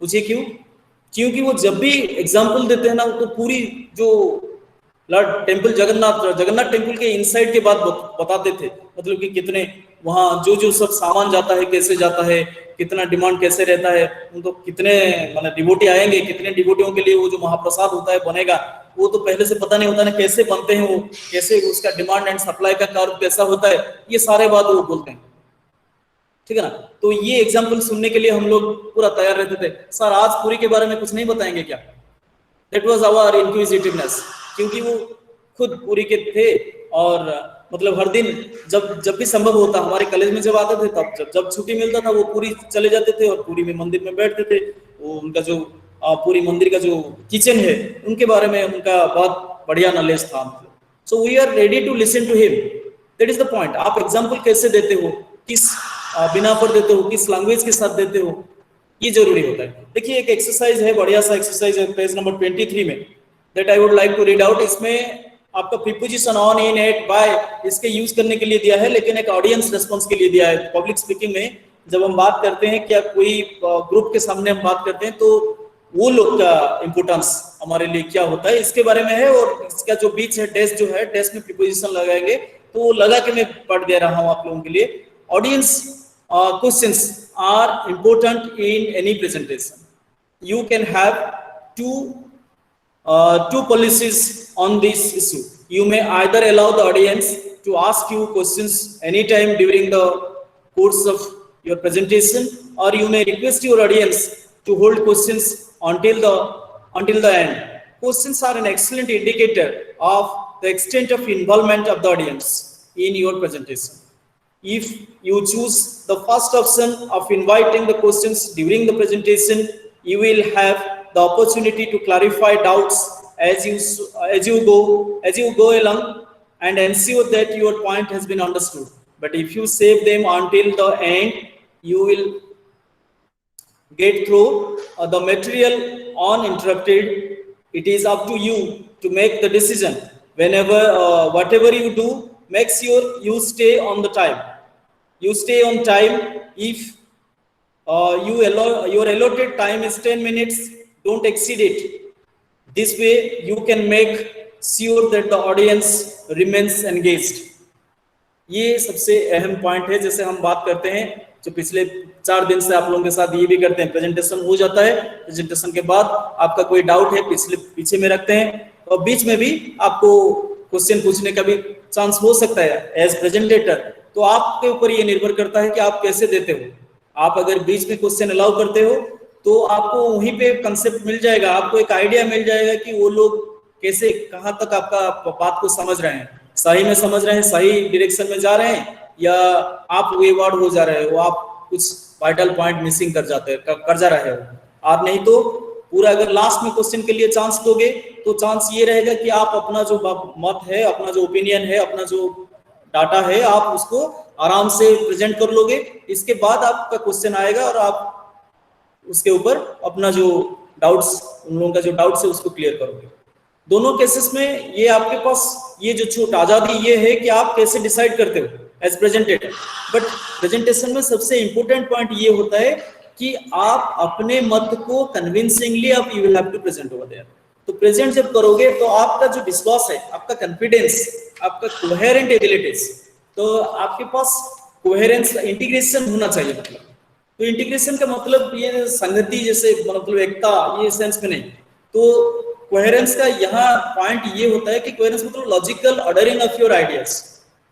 पूछिए क्यों? क्योंकि वो जब भी एग्जाम्पल देते हैं ना, तो पूरी जो लॉर्ड टेम्पल, जगन्नाथ टेम्पल के इनसाइड के बाद बताते थे, मतलब कि कितने वहाँ जो सब सामान जाता है, कैसे जाता है, कितना डिमांड कैसे रहता है, उनको कितने मतलब डिवोटी आएंगे, कितने डिवोटियों के लिए वो जो महाप्रसाद होता है बनेगा, वो तो पहले से पता नहीं होता ना, कैसे बनते हैं वो, कैसे उसका डिमांड एंड सप्लाई का कर्व कैसा होता है, ये सारे बात वो बोलते हैं। ठीक है ना? तो ये एग्जाम्पल सुनने के लिए हम लोग पूरा तैयार रहते थे। सर आज पूरी के बारे में कुछ नहीं बताएंगे क्या? दैट वाज आवर इंक्विजिटिवनेस, क्योंकि वो खुद पूरी के थे और मतलब हर दिन जब भी संभव होता, हमारे कॉलेज में जब आते थे, तब जब छुट्टी मिलता था वो पूरी चले जाते थे और पूरी में मंदिर में बैठते थे। वो उनका जो पूरी मंदिर का जो किचन है, उनके बारे में उनका बहुत बढ़िया नॉलेज था। So we are ready to listen to him, that is the point. आप एग्जाम्पल कैसे देते हो, किस बिना पर देते हो, किस लैंग्वेज के साथ देते हो, ये जरूरी होता है। देखिए एक एक्सरसाइज है, बढ़िया सा एक्सरसाइज है, पेज नंबर 23 में, that I would like to read out. इसमें आपका preposition on, in, at, by इसके यूज करने के लिए दिया है, लेकिन एक ऑडियंस रिस्पॉन्स के लिए दिया है। पब्लिक स्पीकिंग में जब हम बात करते हैं, क्या कोई ग्रुप के सामने हम बात करते हैं, तो वो लोग का इंपोर्टेंस हमारे लिए क्या होता है, इसके बारे में है। और इसका जो बीच है, डेस्क जो है, डेस्क में प्रीपोजिशन लगाएंगे, तो वो लगा के मैं पढ़ दे रहा हूँ आप लोगों के लिए। Audience questions are important in any presentation. You can have two policies on this issue. You may either allow the audience to ask you questions anytime during the course of your presentation, or you may request your audience to hold questions until the end. Questions are an excellent indicator of the extent of involvement of the audience in your presentation. If you choose the first option of inviting the questions during the presentation, you will have the opportunity to clarify doubts as you go along and ensure that your point has been understood. But if you save them until the end, you will get through the material uninterrupted. It is up to you to make the decision. Whenever whatever you do, make sure you stay on the time. You stay on time. If your allotted time is 10 minutes, don't exceed it. This way you can make sure that the audience remains engaged. ये सबसे अहम point है। जैसे हम बात करते हैं, जो पिछले 4 दिन से आप लोगों के साथ ये भी करते हैं, प्रेजेंटेशन हो जाता है, प्रेजेंटेशन के बाद आपका कोई डाउट है पीछे में रखते हैं, और बीच में भी आपको क्वेश्चन पूछने का भी चांस हो सकता है एज प्रेजेंटेटर। तो आपके ऊपर ये निर्भर करता है कि आप कैसे देते हो। आप अगर बीच में क्वेश्चन अलाउ करते हो तो आपको वहीं पे कंसेप्ट मिल जाएगा, आपको एक आइडिया मिल जाएगा कि वो लोग कैसे, कहाँ तक आपका बात को समझ रहे हैं, सही में समझ रहे हैं, सही डायरेक्शन में जा रहे हैं, या आप वेवर्ड हो जा रहे हो, आप कुछ वाइटल पॉइंट मिसिंग कर जा रहे हो। और नहीं तो पूरा अगर लास्ट में क्वेश्चन के लिए चांस दोगे तो चांस ये रहेगा कि आप अपना जो मत है, अपना जो ओपिनियन है, अपना जो डाटा है, आप उसको आराम से प्रेजेंट कर लोगे। इसके बाद आपका क्वेश्चन आएगा और आप उसके ऊपर अपना जो डाउट्स, उन लोगों का जो डाउट्स है उसको क्लियर करोगे। दोनों केसेस में ये आपके पास ये जो छूट, आजादी ये है कि आप कैसे डिसाइड करते हो एज प्रेजेंटेटर। बट प्रेजेंटेशन में सबसे इंपॉर्टेंट पॉइंट ये होता है कि आप अपने मत को कन्विंसिंगली आप you will have to present over there. तो प्रेजेंट जब करोगे तो आपका जो विश्वास है, आपका कॉन्फिडेंस, आपका कोहेरेंट एबिलिटीज, तो आपके पास कोहेरेंस, इंटीग्रेशन होना चाहिए। मतलब तो इंटीग्रेशन का मतलब ये संगति, जैसे मतलब एकता, ये सेंस में नहीं। तो कोहेरेंस का यहाँ पॉइंट ये होता है कि कोहेरेंस मतलब logical ordering of your ideas.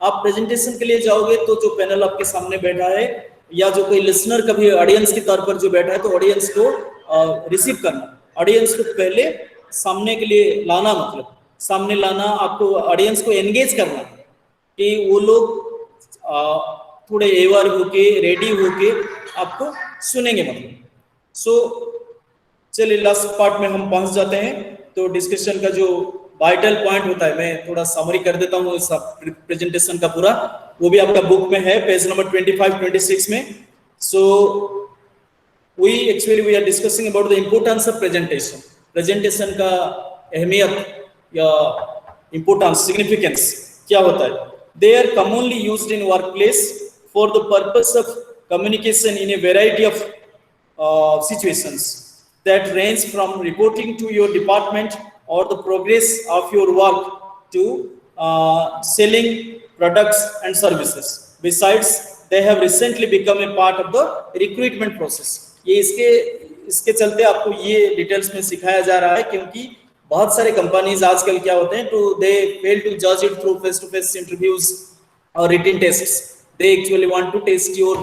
आप प्रेजेंटेशन के लिए जाओगे तो जो पैनल आपके सामने बैठा है, या जो कोई लिसनर कभी ऑडियंस के तौर पर जो बैठा है, तो ऑडियंस को रिसीव करना, ऑडियंस को पहले सामने के लिए लाना, मतलब सामने लाना, आपको ऑडियंस को एंगेज करना कि वो लोग थोड़े एवर होके, रेडी होके आपको सुनेंगे। मतलब चलिए लास्ट पार्ट में हम पहुंच जाते हैं। तो डिस्कशन का जो वाइटल पॉइंट होता है, मैं थोड़ा समरी कर देता हूँ इस प्रेजेंटेशन का पूरा, वो भी आपका बुक में है, पेज नंबर 25-26 में। So we are discussing about the importance of presentation. Presentation का अहमियत या इम्पोर्टेंस, सिग्निफिकेंस क्या होता है। They are commonly used in workplace for the purpose of communication in a variety of situations that range from reporting to your department or the progress of your work to selling products and services. Besides, they have recently become a part of the recruitment process. ये इसके चलते आपको ये details में सिखाया जा रहा है, क्योंकि बहुत सारे कंपनीज आजकल क्या होते हैं, तो they fail to judge it through face-to-face interviews or written tests. They actually want to test your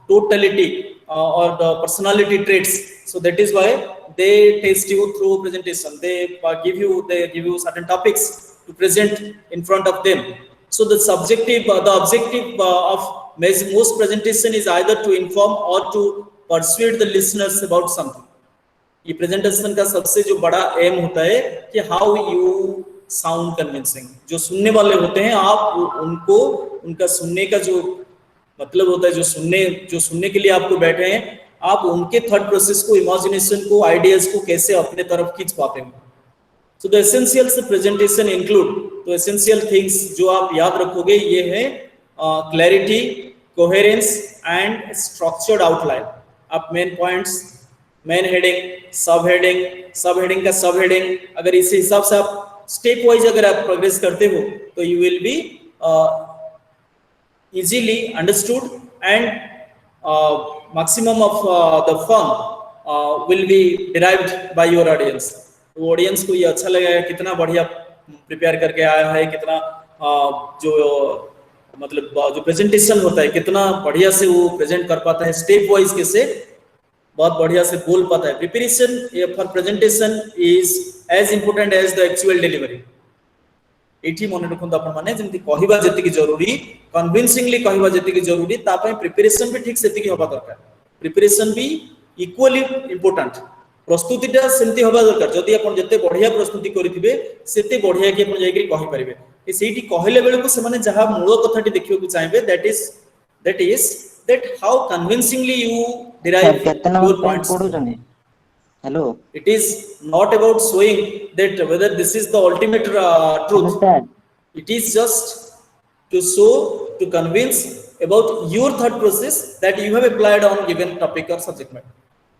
totality or the personality traits. So that is why they test you through presentation. They give you certain topics to present in front of them. So the objective of most presentation is either to inform or to persuade the listeners about something. ये presentation का सबसे जो बड़ा M होता है कि how you sound convincing. जो सुनने वाले होते हैं, आप उनको, उनका सुनने का जो मतलब होता है, जो सुनने के लिए आपको बैठे हैं, आप उनके थॉट प्रोसेस को, इमेजिनेशन को, आइडियाज को कैसे अपने तरफ खींच पाते हैं। So the essentials of presentation include, तो एसेंशियल थिंग्स जो आप याद रखोगे ये है clarity, coherence and structured outline. आप मेन पॉइंट्स, मेन हेडिंग, सब हेडिंग का सब हेडिंग, अगर इस हिसाब से आप स्टेप वाइज अगर आप प्रोग्रेस करते हो तो you will B easily understood and maximum of the fun will be derived by your audience. तो ऑडियंस को ये अच्छा लगेगा, कितना बढ़िया प्रिपेयर करके आया है, कितना जो मतलब जो प्रेजेंटेशन होता है कितना बढ़िया से वो प्रेजेंट कर पाता है, स्टेप वाइज कैसे बहुत बढ़िया से बोल पाता है। Preparation for presentation is as important as the actual delivery. एठी मन रखंतु आपण माने जेंति कहिबा जेतिकी जरूरी, कन्विंसिंगली कहिबा जेतिकी जरूरी, ता पय प्रिपरेशन भी ठीक सेतिकी होबा दरकार। प्रिपरेशन भी इक्वली इंपोर्टेंट, प्रस्तुतिटा सेंति होबा दरकार। जदि आपण जते बढ़िया प्रस्तुति करिथिबे सेते बढ़िया कि आपण जायकरी कहि परिबे। ए सेठी कहले बेले को से माने जहा मूल कथाटी देखियो को चाहेबे, that is that how convincingly you derive your points. Hello. It is not about showing that whether this is the ultimate truth. It is just to show, to convince about your thought process that you have applied on given topic or subject matter.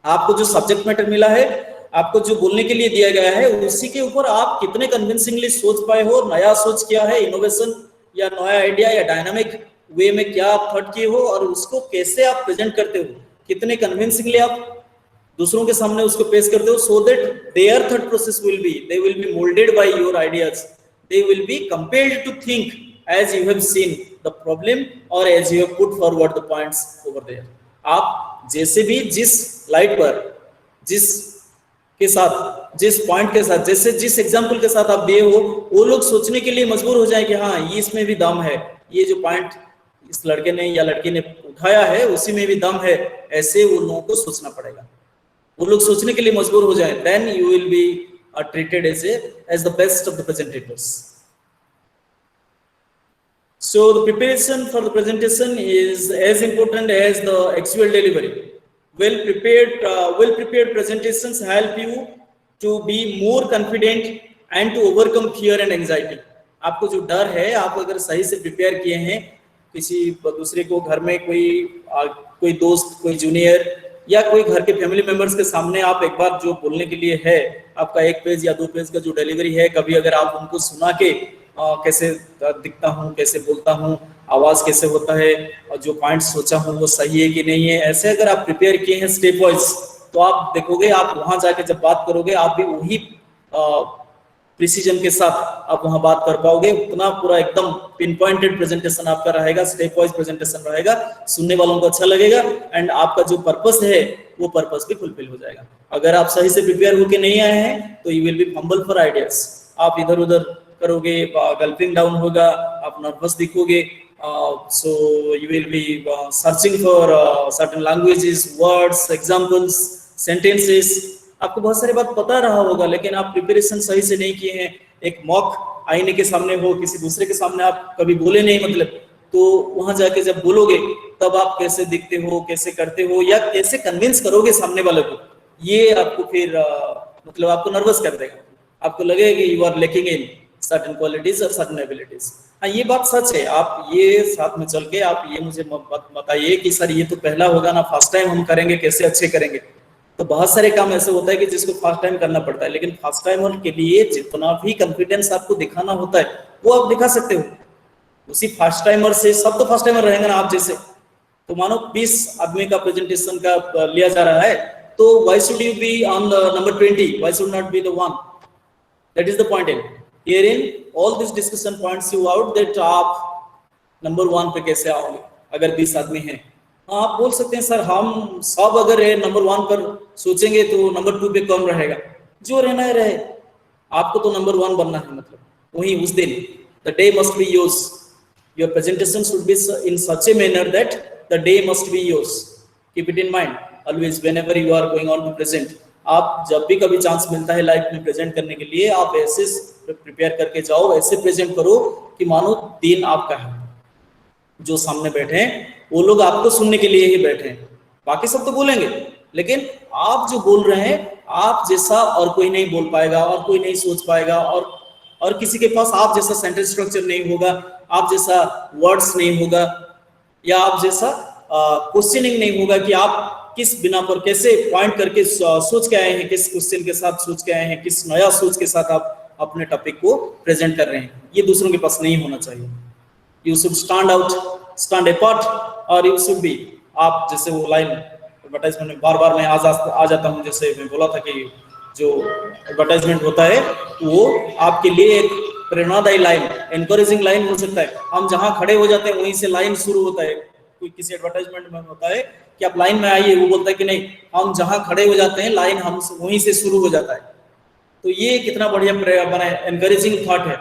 आपको जो subject matter मिला है, आपको जो बोलने के लिए दिया गया है उसी के ऊपर आप कितने कन्विंसिंगली सोच पाए हो, नया सोच क्या है, इनोवेशन या नया आइडिया या डायनामिक वे में क्या आप थॉट किए हो और उसको कैसे आप प्रेजेंट करते हो, कितने कन्विंसिंगली आप दूसरों के सामने उसको पेश करते हो, so that their thought process will be moulded by your ideas, they will be compelled to think as you have seen the problem or as you have put forward the points over there. आप जैसे भी जिस light पर, जिस के साथ, जिस point के साथ, जैसे जिस एग्जाम्पल के साथ आप दिए हो, वो लोग सोचने के लिए मजबूर हो जाए कि हाँ ये इसमें भी दम है, ये जो पॉइंट इस लड़के ने या लड़की ने उठाया है उसी में भी दम है, ऐसे वो लोगों को सोचना पड़ेगा। वो लोग सोचने के लिए मजबूर हो जाए, then you will be treated as the best of the presentators. So the preparation for the presentation is as important as the actual delivery. Well prepared presentations help you to be more confident and to overcome fear and anxiety. आपको जो डर है, आप अगर सही से prepare किए हैं, किसी दूसरे को घर में कोई दोस्त, कोई जूनियर या कोई घर के फैमिली मेंबर्स के सामने आप एक बार जो बोलने के लिए है, आपका 1 पेज या 2 पेज का जो डिलीवरी है, कभी अगर आप उनको सुना के कैसे दिखता हूँ, कैसे बोलता हूँ, आवाज कैसे होता है और जो पॉइंट सोचा हूँ वो सही है कि नहीं है, ऐसे अगर आप प्रिपेयर किए हैं स्टेप वाइज, तो आप देखोगे आप वहां जाके जब बात करोगे आप भी वही प्रिसीजन के साथ आप वहां बात कर पाओगे। उतना पूरा एकदम पिन पॉइंटेड प्रेजेंटेशन आपका रहेगा, स्टेप वाइज प्रेजेंटेशन रहेगा, सुनने वालों को अच्छा लगेगा एंड आपका जो पर्पस है वो पर्पस भी फुलफिल हो जाएगा। अगर आप सही से प्रिपेयर होके नहीं आए हैं तो you will B fumble for ideas, आप इधर उधर करोगे, गल्पिंग डाउन होगा, आप nervous दिखोगे, so you will be searching for certain languages, words, examples, sentences. आपको बहुत सारी बात पता रहा होगा लेकिन आप प्रिपरेशन सही से नहीं किए हैं। एक मॉक आईने के सामने हो, किसी दूसरे के सामने आप कभी बोले नहीं, मतलब तो वहां जाके जब बोलोगे तब आप कैसे दिखते हो, कैसे करते हो या कैसे कन्विंस करोगे सामने वाले को, ये आपको फिर मतलब आपको नर्वस कर देगा, आपको लगेगा कि you are lacking in certain qualities और सर्टेन एबिलिटीज। हाँ ये बात सच है। आप ये साथ में चल के आप ये मुझे बताइए कि सर ये तो पहला होगा ना, फर्स्ट टाइम हम करेंगे, कैसे अच्छे करेंगे। तो बहुत सारे काम ऐसे होता है कि जिसको फर्स्ट टाइम करना पड़ता है, लेकिन फर्स्ट टाइमर के लिए जितना भी कॉन्फिडेंस आपको दिखाना होता है वो आप दिखा सकते हो। उसी फर्स्ट टाइमर से, सब तो फर्स्ट टाइमर रहेंगे ना आप जैसे, तो मानो 20 आदमी का प्रेजेंटेशन का लिया जा रहा है, तो why should you be on the number 20? Why should not be the 1? That is the point in. Herein, all this discussion points you out that आप नंबर 1 पे कैसे आओगे अगर 20 आदमी हैं। आप बोल सकते हैं सर हम सब अगर नंबर 1 पर सोचेंगे तो नंबर 2 पे कम रहेगा, जो रहना है रहे, आपको तो नंबर 1 बनना है। मतलब वही उस दिन the day must be yours, your presentation should be in such a manner that the day must be yours. Keep it in mind always whenever you are going on to present. आप जब भी कभी chance मिलता है life में present करने के लिए, आप ऐसे प्रिपेयर करके जाओ, ऐसे प्रेजेंट करो कि मानो दिन आपका है, जो सामने बैठे हैं वो लोग आपको सुनने के लिए ही बैठे हैं, बाकी सब तो बोलेंगे लेकिन आप जो बोल रहे हैं आप जैसा और कोई नहीं बोल पाएगा और कोई नहीं सोच पाएगा, और किसी के पास आप जैसा सेंटेंस स्ट्रक्चर नहीं होगा, आप जैसा वर्ड्स नहीं होगा या आप जैसा क्वेश्चनिंग नहीं होगा कि आप किस बिना पर कैसे पॉइंट करके सोच के आए हैं, किस क्वेश्चन के साथ सोच के आए हैं, किस नया सोच के साथ आप अपने टॉपिक को प्रेजेंट कर रहे हैं। ये दूसरों के पास नहीं होना चाहिए। You should stand out, stand apart, और यू शुड बी, आप जैसे वो लाइन एडवर्टाइजमेंट में बार बार मैं आ जाता हूँ, जैसे मैं बोला था कि जो एडवर्टाइजमेंट होता है वो आपके लिए एक प्रेरणादायी लाइन, एनकरेजिंग लाइन हो सकता है। हम जहाँ खड़े हो जाते हैं वहीं से लाइन शुरू होता है। कोई किसी एडवर्टाइजमेंट में होता है कि आप लाइन में आइए, वो बोलता है कि नहीं, हम जहां खड़े हो जाते हैं लाइन हम वहीं से शुरू हो जाता है। तो ये कितना बढ़िया बना है, एनकरेजिंग थॉट है।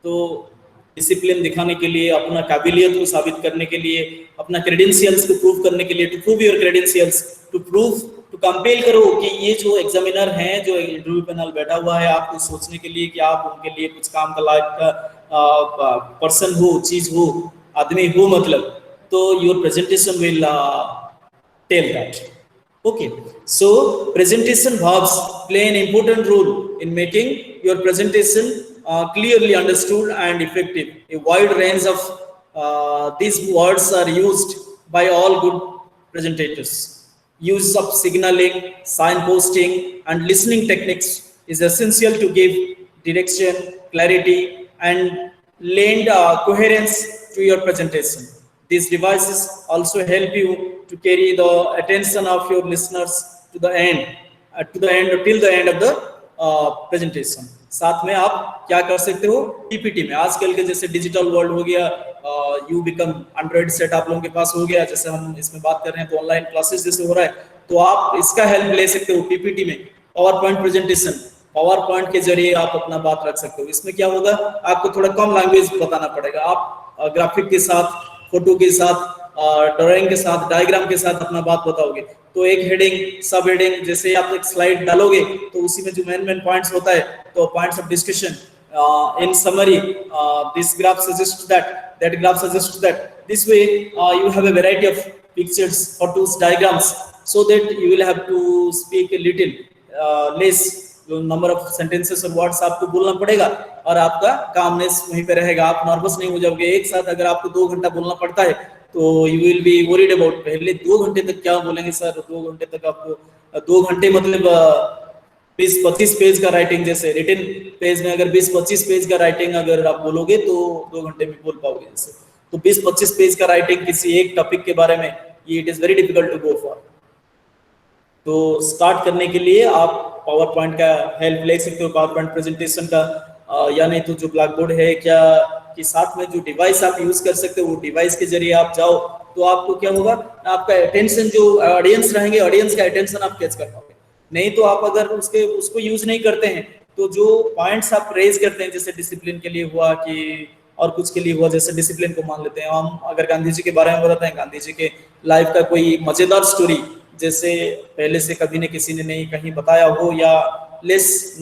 तो डिसिप्लिन दिखाने के लिए, अपना काबिलियत को साबित करने के लिए, अपना क्रेडेंशियल्स को प्रूव करने के लिए, to prove your credentials, to compel करो कि ये जो एग्जामिनर हैं, जो इंटरव्यू पैनल बैठा हुआ है, आपको सोचने के लिए कि आप उनके लिए कुछ काम का लायक का पर्सन हो, चीज हो, आदमी हो, मतलब तो your presentation will tell that. Okay, so presentation verbs play an important role in making your presentation clearly understood and effective. A wide range of these words are used by all good presentators. use of signaling, signposting, and listening techniques is essential to give direction, clarity, and lend coherence to your presentation. These devices also help you to carry the attention of your listeners to the end, till the end of the presentation. साथ में आप क्या कर सकते हो, PPT में आजकल के जैसे डिजिटल वर्ल्ड हो गया, यू बिकम एंड्रॉइड सेट आप लोगों के पास हो गया, जैसे हम इसमें बात कर रहे हैं तो ऑनलाइन क्लासेस जैसे हो रहा है, तो आप इसका हेल्प ले सकते हो पीपीटी में। Power point presentation, power point के जरिए आप अपना बात रख सकते हो। इसमें क्या होगा, आपको थोड़ा कम लैंग्वेज बताना पड़ेगा, आप ग्राफिक के साथ, फोटो के साथ, ड्राइंग के साथ, डायग्राम के साथ अपना बात बताओगे। तो एक हेडिंग, सब हेडिंग, जैसे आप एक स्लाइड डालोगे तो उसी में जो मेन पॉइंट्स होता है, तो points of discussion, in summary, this graph suggests that graph suggests that. This way you have a variety of pictures, photos, diagrams, so that you will have to speak a little less number of sentences और words आपको बोलना पड़ेगा, और आपका calmness वहीं पे रहेगा, आप नर्वस नहीं हो जाओगे। एक साथ अगर आपको 2 घंटा बोलना पड़ता है तो you will be worried about, पहले 2 घंटे तक क्या बोलेंगे सर, 2 घंटे तक आपको, 2 घंटे मतलब 20-25 पेज का राइटिंग, जैसे रिटन पेज में अगर 20-25 पेज का राइटिंग अगर आप बोलोगे तो 2 घंटे में बोल पाओगे। जैसे तो 20-25 पेज का राइटिंग किसी एक टॉपिक के बारे में, ये it is very difficult to go for. तो स्टार्ट करने के लिए आप पावर पॉइंट का हेल्प ले सकते हो, पावर पॉइंट प्रेजेंटेशन का, या नहीं तो जो ब्लैक बोर्ड है क्या कि साथ में जो डिवाइस आप यूज कर सकते हो, वो डिवाइस के जरिए आप जाओ तो आपको क्या होगा, आपका अटेंशन, जो ऑडियंस रहेंगे, ऑडियंस का अटेंशन आप कैच कर पाओगे। नहीं तो आप अगर उसको यूज नहीं करते हैं तो जो पॉइंट्स आप रेज करते हैं, जैसे डिसिप्लिन के लिए हुआ कि और कुछ के लिए हुआ, जैसे डिसिप्लिन को मान लेते हैं हम, अगर गांधी जी के बारे में बताते हैं, गांधी जी के लाइफ का कोई मजेदार स्टोरी, जैसे पहले से कभी ने किसी ने नहीं कहीं बताया हो, या लेसन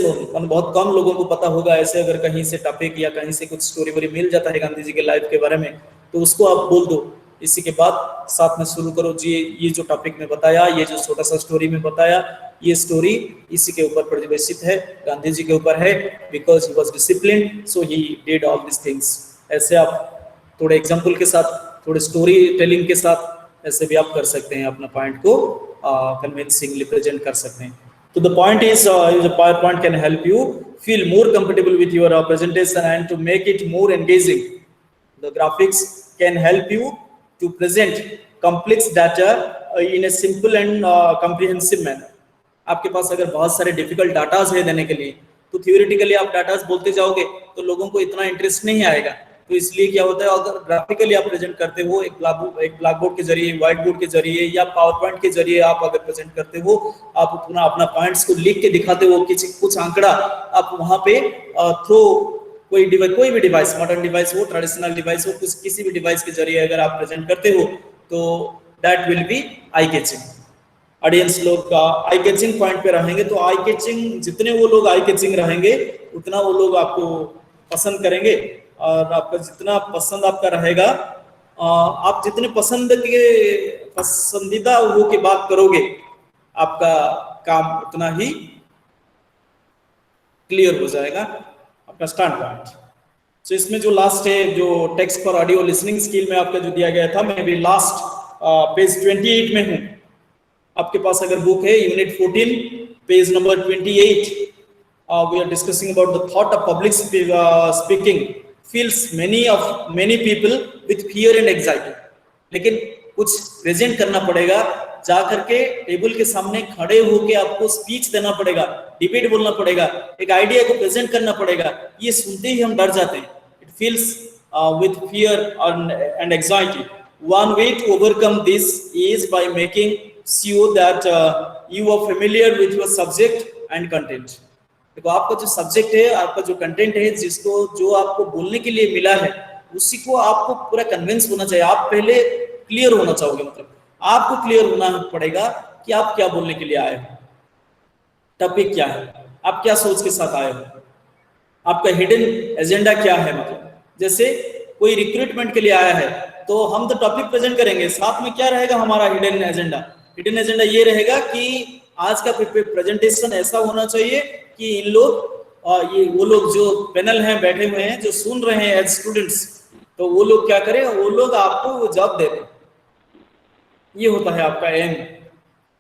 नोन, बहुत कम लोगों को पता होगा, ऐसे अगर कहीं से टॉपिक या कहीं से कुछ स्टोरी वोरी मिल जाता है गांधी जी के लाइफ के बारे में, तो उसको आप बोल दो। इसी के बाद साथ में शुरू करो जी, ये जो टॉपिक में बताया, ये जो छोटा सा स्टोरी में बताया, ये स्टोरी इसी के ऊपर परिवेशित है, गांधी जी के ऊपर है, because he was disciplined, so he did all this things. ऐसे आप थोड़े एग्जांपल के साथ, थोड़े स्टोरी टेलिंग के साथ, ऐसे भी आप कर सकते हैं, अपना पॉइंट को कन्विंसिंगली प्रेजेंट कर सकते हैं। So the point is, the PowerPoint can help you feel more comfortable with your presentation and to make it more engaging. The graphics can help you to present complex data in a simple and comprehensive manner. आपके पास अगर बहुत सारे difficult datas है देने के लिए, तो theoretically आप डाटाज बोलते जाओगे तो लोगों को इतना इंटरेस्ट नहीं आएगा। तो इसलिए क्या होता है, अगर ग्राफिकली आप प्रेजेंट करते हो, एक ब्लैक बोर्ड के जरिए, व्हाइट बोर्ड के जरिए, या पावर पॉइंट के जरिए आप अगर प्रेजेंट करते हो, आप अपना पॉइंट्स को लिख के दिखाते हो, कुछ आंकड़ा आप वहां पे थ्रो, कोई भी डिवाइस, मॉडर्न डिवाइस हो, ट्रेडिशनल डिवाइस हो, किसी भी डिवाइस के जरिए अगर आप प्रेजेंट करते हो, तो that will be eye catching. Audience लोग का आई कैचिंग पॉइंट पे रहेंगे, तो आई कैचिंग, जितने वो लोग आई कैचिंग रहेंगे उतना वो लोग आपको पसंद करेंगे, और आपका जितना पसंद आपका रहेगा, आप जितने पसंदीदा वो की बात करोगे, आपका काम उतना ही क्लियर हो जाएगा, आपका स्टैंड पॉइंट। सो इसमें जो लास्ट है, जो text for audio listening skill में आपका जो दिया गया था, मैं भी लास्ट पेज 28 में हूं। आपके पास अगर बुक है, unit 14 page number 28, we are discussing about the thought of public speaking fills many people with fear and anxiety। लेकिन कुछ प्रेजेंट करना पड़ेगा, जाकर के टेबल के सामने खड़े होके आपको स्पीच देना पड़ेगा, डिबेट बोलना पड़ेगा, एक आइडिया को प्रेजेंट करना पड़ेगा। ये सुनते ही हम डर जाते हैं। It feels with fear and anxiety। One way to overcome this is by making sure that you are familiar with your subject and content। देखो, आपका जो सब्जेक्ट है, आपका जो कंटेंट है, जो आपको बोलने के लिए मिला है, उसी को आपको पूरा कन्विंस होना चाहिए। आप पहले क्लियर होना चाहोगे, मतलब आपको क्लियर होना पड़ेगा कि आप क्या बोलने के लिए आए हो, टॉपिक क्या है, आप क्या सोच के साथ आए हो, आपका हिडन एजेंडा क्या है। मतलब जैसे कोई रिक्रूटमेंट के लिए आया है, तो हम तो टॉपिक प्रेजेंट करेंगे, साथ में क्या रहेगा हमारा हिडन एजेंडा। हिडन एजेंडा ये रहेगा कि आज का प्रेजेंटेशन ऐसा होना चाहिए कि इन लोग, ये वो लोग जो पैनल हैं, बैठे हुए हैं, जो सुन रहे हैं एज स्टूडेंट्स, तो वो लोग क्या करें, वो लोग आपको वो जॉब दे दें। ये होता है आपका एम।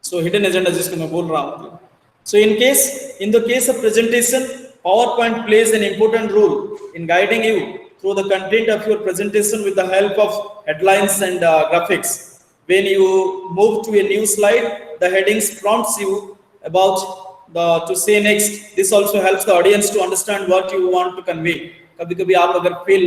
सो हिडन एजेंडा जिसको मैं बोल रहा हूँ। So in the case of presentation, PowerPoint plays an important role in guiding you through the content of your presentation with the help of headlines and graphics. When you move to a new slide, the headings prompts you about to say next. This also helps the audience to understand what you want to convey. कभी-कभी आप अगर fail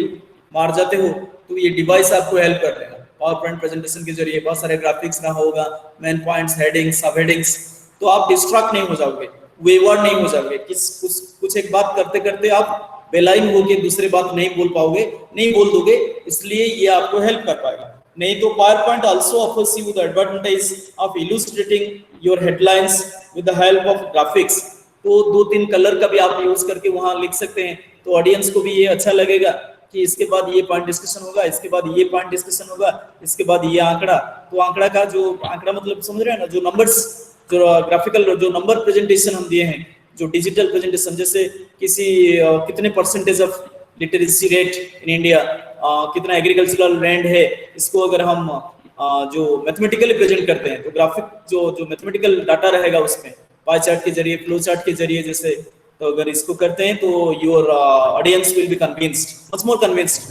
मार जाते हो तो ये device आपको help कर देगा। PowerPoint प्रेजेंटेशन के जरिए बहुत सारे ग्राफिक्स रहा होगा, मेन पॉइंट्स, हेडिंग्स, सब हेडिंग्स, तो आप डिस्ट्रैक्ट नहीं हो जाओगे, वेवर्ड नहीं हो जाओगे। कुछ एक बात करते करते आप बेलाइन होके दूसरे बात नहीं बोल पाओगे, नहीं बोल दोगे, इसलिए ये आपको हेल्प कर पाएगा। नहीं तो PowerPoint also offers you the advantage of illustrating your headlines with the help of graphics। तो 2-3 कलर का भी आप यूज करके वहां लिख सकते हैं, तो ऑडियंस को भी ये अच्छा लगेगा कि इसके बाद ये पॉइंट डिस्कशन होगा, इसके बाद ये पॉइंट डिस्कशन होगा, इसके बाद ये आंकड़ा। तो आंकड़ा का जो आंकड़ा मतलब समझ रहे हैं ना, जो नंबर्स, जो ग्राफिकल जो नंबर प्रेजेंटेशन हम दिए हैं, जो डिजिटल प्रेजेंटेशन, जैसे किसी कितने percentage of literacy rate in India, कितना एग्रीकल्चरल लैंड है, इसको अगर हम जो मैथमेटिकली प्रेजेंट करते हैं तो ग्राफिक जो मैथमेटिकल डाटा रहेगा उसमें पाई चार्ट के जरिए, फ्लो चार्ट के जरिए, जैसे तो अगर इसको करते हैं तो your audience will be convinced, much more convinced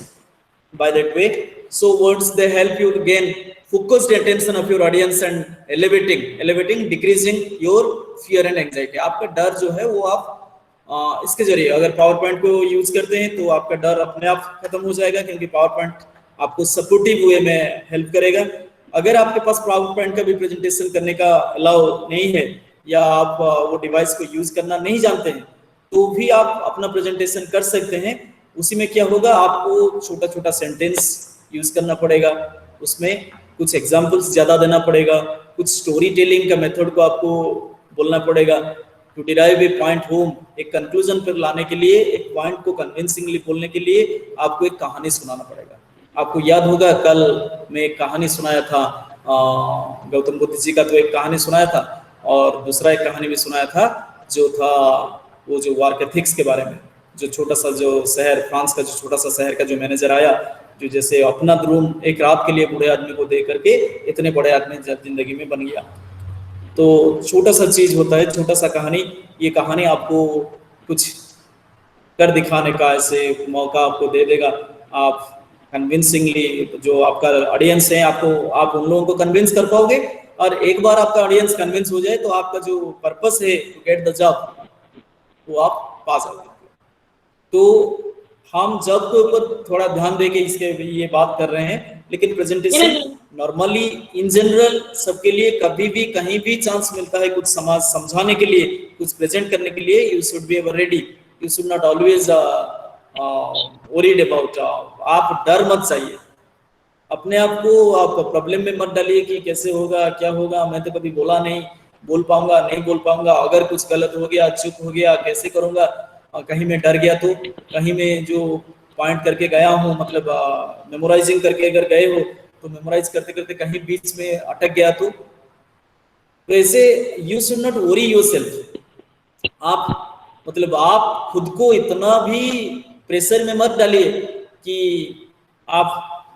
by that way. So words they help you to gain focused attention of your audience and elevating decreasing your fear and anxiety। आपका डर जो है वो आप इसके जरिए अगर पावर पॉइंट को यूज करते हैं तो आपका डर अपने आप खत्म हो जाएगा, क्योंकि पावर पॉइंट आपको सपोर्टिव वे में हेल्प करेगा। अगर आपके पास पावर पॉइंट का भी प्रेजेंटेशन करने का अलाउ नहीं है या आप वो डिवाइस को यूज करना नहीं जानते हैं, तो भी आप अपना प्रेजेंटेशन कर सकते हैं। उसी में क्या होगा, आपको छोटा छोटा सेंटेंस यूज करना पड़ेगा, उसमें कुछ एग्जांपल्स ज्यादा देना पड़ेगा, कुछ स्टोरी टेलिंग का मेथड को आपको बोलना पड़ेगा। To derive a point home, एक कंक्लूजन पर लाने के लिए, एक पॉइंट को कन्विंसिंगली बोलने के लिए आपको एक कहानी सुनाना पड़ेगा। आपको याद होगा कल मैं एक कहानी सुनाया था, गौतम बुद्ध जी का तो एक कहानी सुनाया था, और दूसरा एक कहानी भी सुनाया था जो था वो जो वार्केथिक्स के बारे में, जो छोटा सा जो शहर, फ्रांस का जो छोटा सा शहर का जो मैनेजर आया, जो जैसे अपना रूम एक रात के लिए बूढ़े आदमी को दे करके इतने बड़े आदमी जिंदगी में बन गया। तो छोटा सा चीज होता है, छोटा सा कहानी, ये कहानी आपको कुछ कर दिखाने का ऐसे मौका आपको दे देगा। आप कन्विंसिंगली, जो आपका ऑडियंस है, आप उन लोगों को कन्विंस कर पाओगे, और एक बार आपका ऑडियंस कन्विंस हो जाए तो आपका जो पर्पस है टू गेट द जॉब वो आप पा सकते। तो हम जॉब के ऊपर थोड़ा ध्यान देके इसके ये बात कर रहे हैं, लेकिन प्रेजेंटेशन नॉर्मली इन जनरल सबके लिए कभी भी कहीं भी चांस मिलता है कुछ समाज समझाने के लिए, कुछ प्रेजेंट करने के लिए, you should be ever ready, you should not always worried about. आप डर मत चाहिए, अपने आप को आप प्रॉब्लम में मत डालिए कि कैसे होगा, क्या होगा, मैं तो कभी बोला नहीं, बोल पाऊंगा नहीं बोल पाऊंगा, अगर कुछ गलत हो गया, चुप हो गया, कैसे करूंगा, कहीं मैं डर गया तो, कहीं मैं जो पॉइंट करके गया हूँ, मतलब मेमोराइजिंग करके अगर गए हो तो मेमोराइज करते करते कहीं बीच में अटक गया तो ऐसे you should not worry yourself. आप मतलब आप खुद को इतना भी प्रेशर में मत डालिए कि आप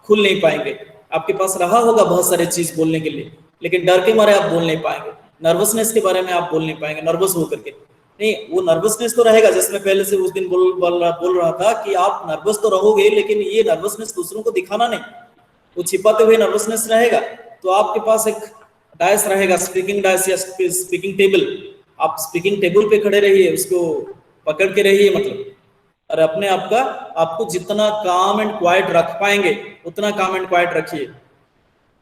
खुल नहीं पाएंगे। आपके पास रहा होगा बहुत सारे चीज बोलने के लिए, लेकिन डर के मारे आप बोल नहीं पाएंगे, नर्वसनेस के बारे में आप बोल नहीं पाएंगे, नर्वस होकर के नहीं, वो नर्वसनेस तो रहेगा। जैसे मैं पहले से उस दिन बोल रहा था कि आप नर्वस तो रहोगे, लेकिन ये नर्वसनेस दूसरों को दिखाना नहीं, वो छिपाते हुए नर्वसनेस रहेगा। तो आपके पास एक डायस रहेगा, स्पीकिंग डायस या स्पीकिंग टेबल, आप स्पीकिंग टेबल पे खड़े रहिए, उसको पकड़ के रहिए मतलब, और अपने आप का आपको जितना काम एंड क्वाइट रख पाएंगे उतना काम एंड क्वाइट रखिए।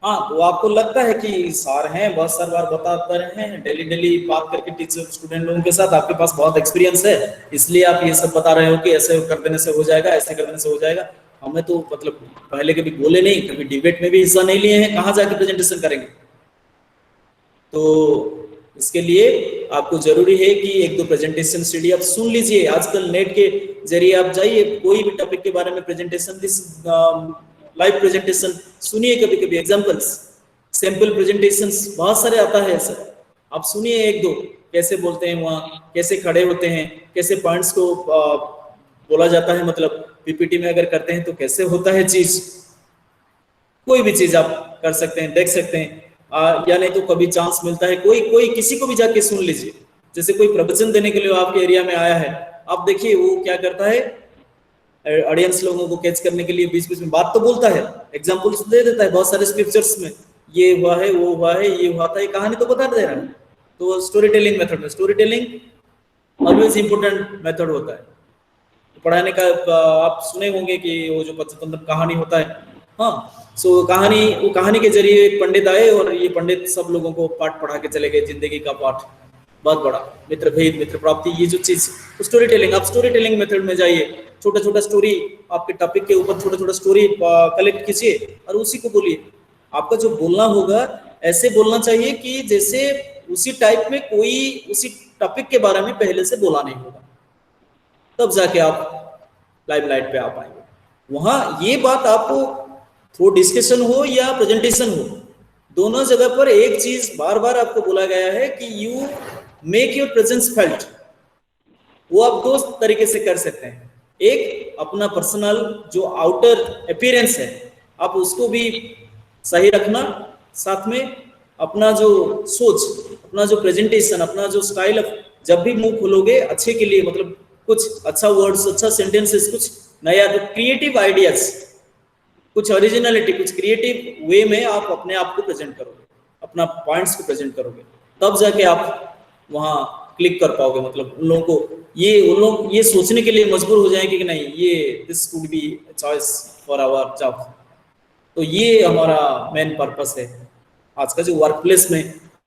हाँ, तो आपको लगता है कि सर हैं, बहुत सार बार बताते रहे हैं, डेली बात करके टीचर स्टूडेंट लोगों के साथ, आपके पास बहुत एक्सपीरियंस है, इसलिए आप ये सब बता रहे हो कि ऐसे कर देने से हो जाएगा, ऐसे कर देने से हो जाएगा। हमें तो मतलब पहले कभी बोले नहीं, कभी डिबेट में भी हिस्सा नहीं लिए हैं, कहाँ जाके प्रेजेंटेशन करेंगे। तो इसके लिए आपको जरूरी है कि 1-2 प्रेजेंटेशन स्टडी आप सुन लीजिए। आजकल नेट के जरिए आप जाइए, कोई भी टॉपिक के बारे में प्रेजेंटेशन, लाइव प्रेजेंटेशन सुनिए, कभी कभी एग्जांपल्स, सैंपल प्रेजेंटेशंस बहुत सारे आता है सर, आप सुनिए 1-2, कैसे बोलते हैं वहाँ, कैसे खड़े होते हैं, कैसे पॉइंट्स को बोला जाता है, मतलब पीपीटी में अगर करते हैं तो कैसे होता है चीज। कोई भी चीज आप कर सकते हैं, देख सकते हैं, या नहीं तो कभी चांस मिलता है, कोई कोई किसी को भी जाके सुन लीजिए, जैसे कोई प्रवचन देने के लिए आपके एरिया में आया है, आप देखिए वो क्या करता है, ऑडियंस लोगों को कैच करने के लिए बीच बीच में बात तो बोलता है, एग्जांपल्स दे देता है बहुत सारे स्क्रिप्चर्स में, ये हुआ है, वो हुआ है, ये हुआ था, ये कहानी तो बता दे रहा है। तो स्टोरी टेलिंग मेथड में, story telling always important method होता है। पढ़ाने का आप सुने होंगे कि वो जो पंचतंत्र कहानी होता है, हाँ, सो वो कहानी के जरिए एक पंडित आए और ये पंडित सब लोगों को पाठ पढ़ा के चले गए, जिंदगी का पाठ बहुत बड़ा, मित्र भेद, मित्र प्राप्ति, ये जो चीज स्टोरी टेलिंग, आप स्टोरी टेलिंग मेथड में जाइए, छोटा छोटा स्टोरी आपके टॉपिक के ऊपर छोटा छोटा स्टोरी कलेक्ट कीजिए और उसी को बोलिए। आपका जो बोलना होगा ऐसे बोलना चाहिए कि जैसे उसी टाइप में कोई उसी टॉपिक के बारे में पहले से बोला नहीं होगा, तब जाके आप लाइमलाइट पे आ पाएंगे। वहां ये बात आपको थ्रू डिस्कशन हो या प्रेजेंटेशन हो, दोनों जगह पर एक चीज बार बार आपको बोला गया है कि you make your presence felt. वो आप दो तरीके से कर सकते हैं, एक अपना पर्सनल जो आउटर अपीयरेंस है आप उसको भी सही रखना, साथ में अपना जो सोच, अपना जो प्रेजेंटेशन, अपना जो स्टाइल, जब भी मुंह खोलोगे अच्छे के लिए, मतलब कुछ अच्छा वर्ड्स, अच्छा सेंटेंसेस, कुछ नया, तो क्रिएटिव आइडियाज, कुछ ओरिजिनलिटी, कुछ क्रिएटिव वे में आप अपने आप को प्रेजेंट करोगे, अपना पॉइंट्स को प्रेजेंट करोगे, तब जाके आप वहां क्लिक कर पाओगे। मतलब उन लोगों को उन लोग ये सोचने के लिए मजबूर हो जाएंगे कि नहीं, ये this could be choice for our job. तो ये हमारा मेन पर्पस है आज का जो वर्क प्लेस में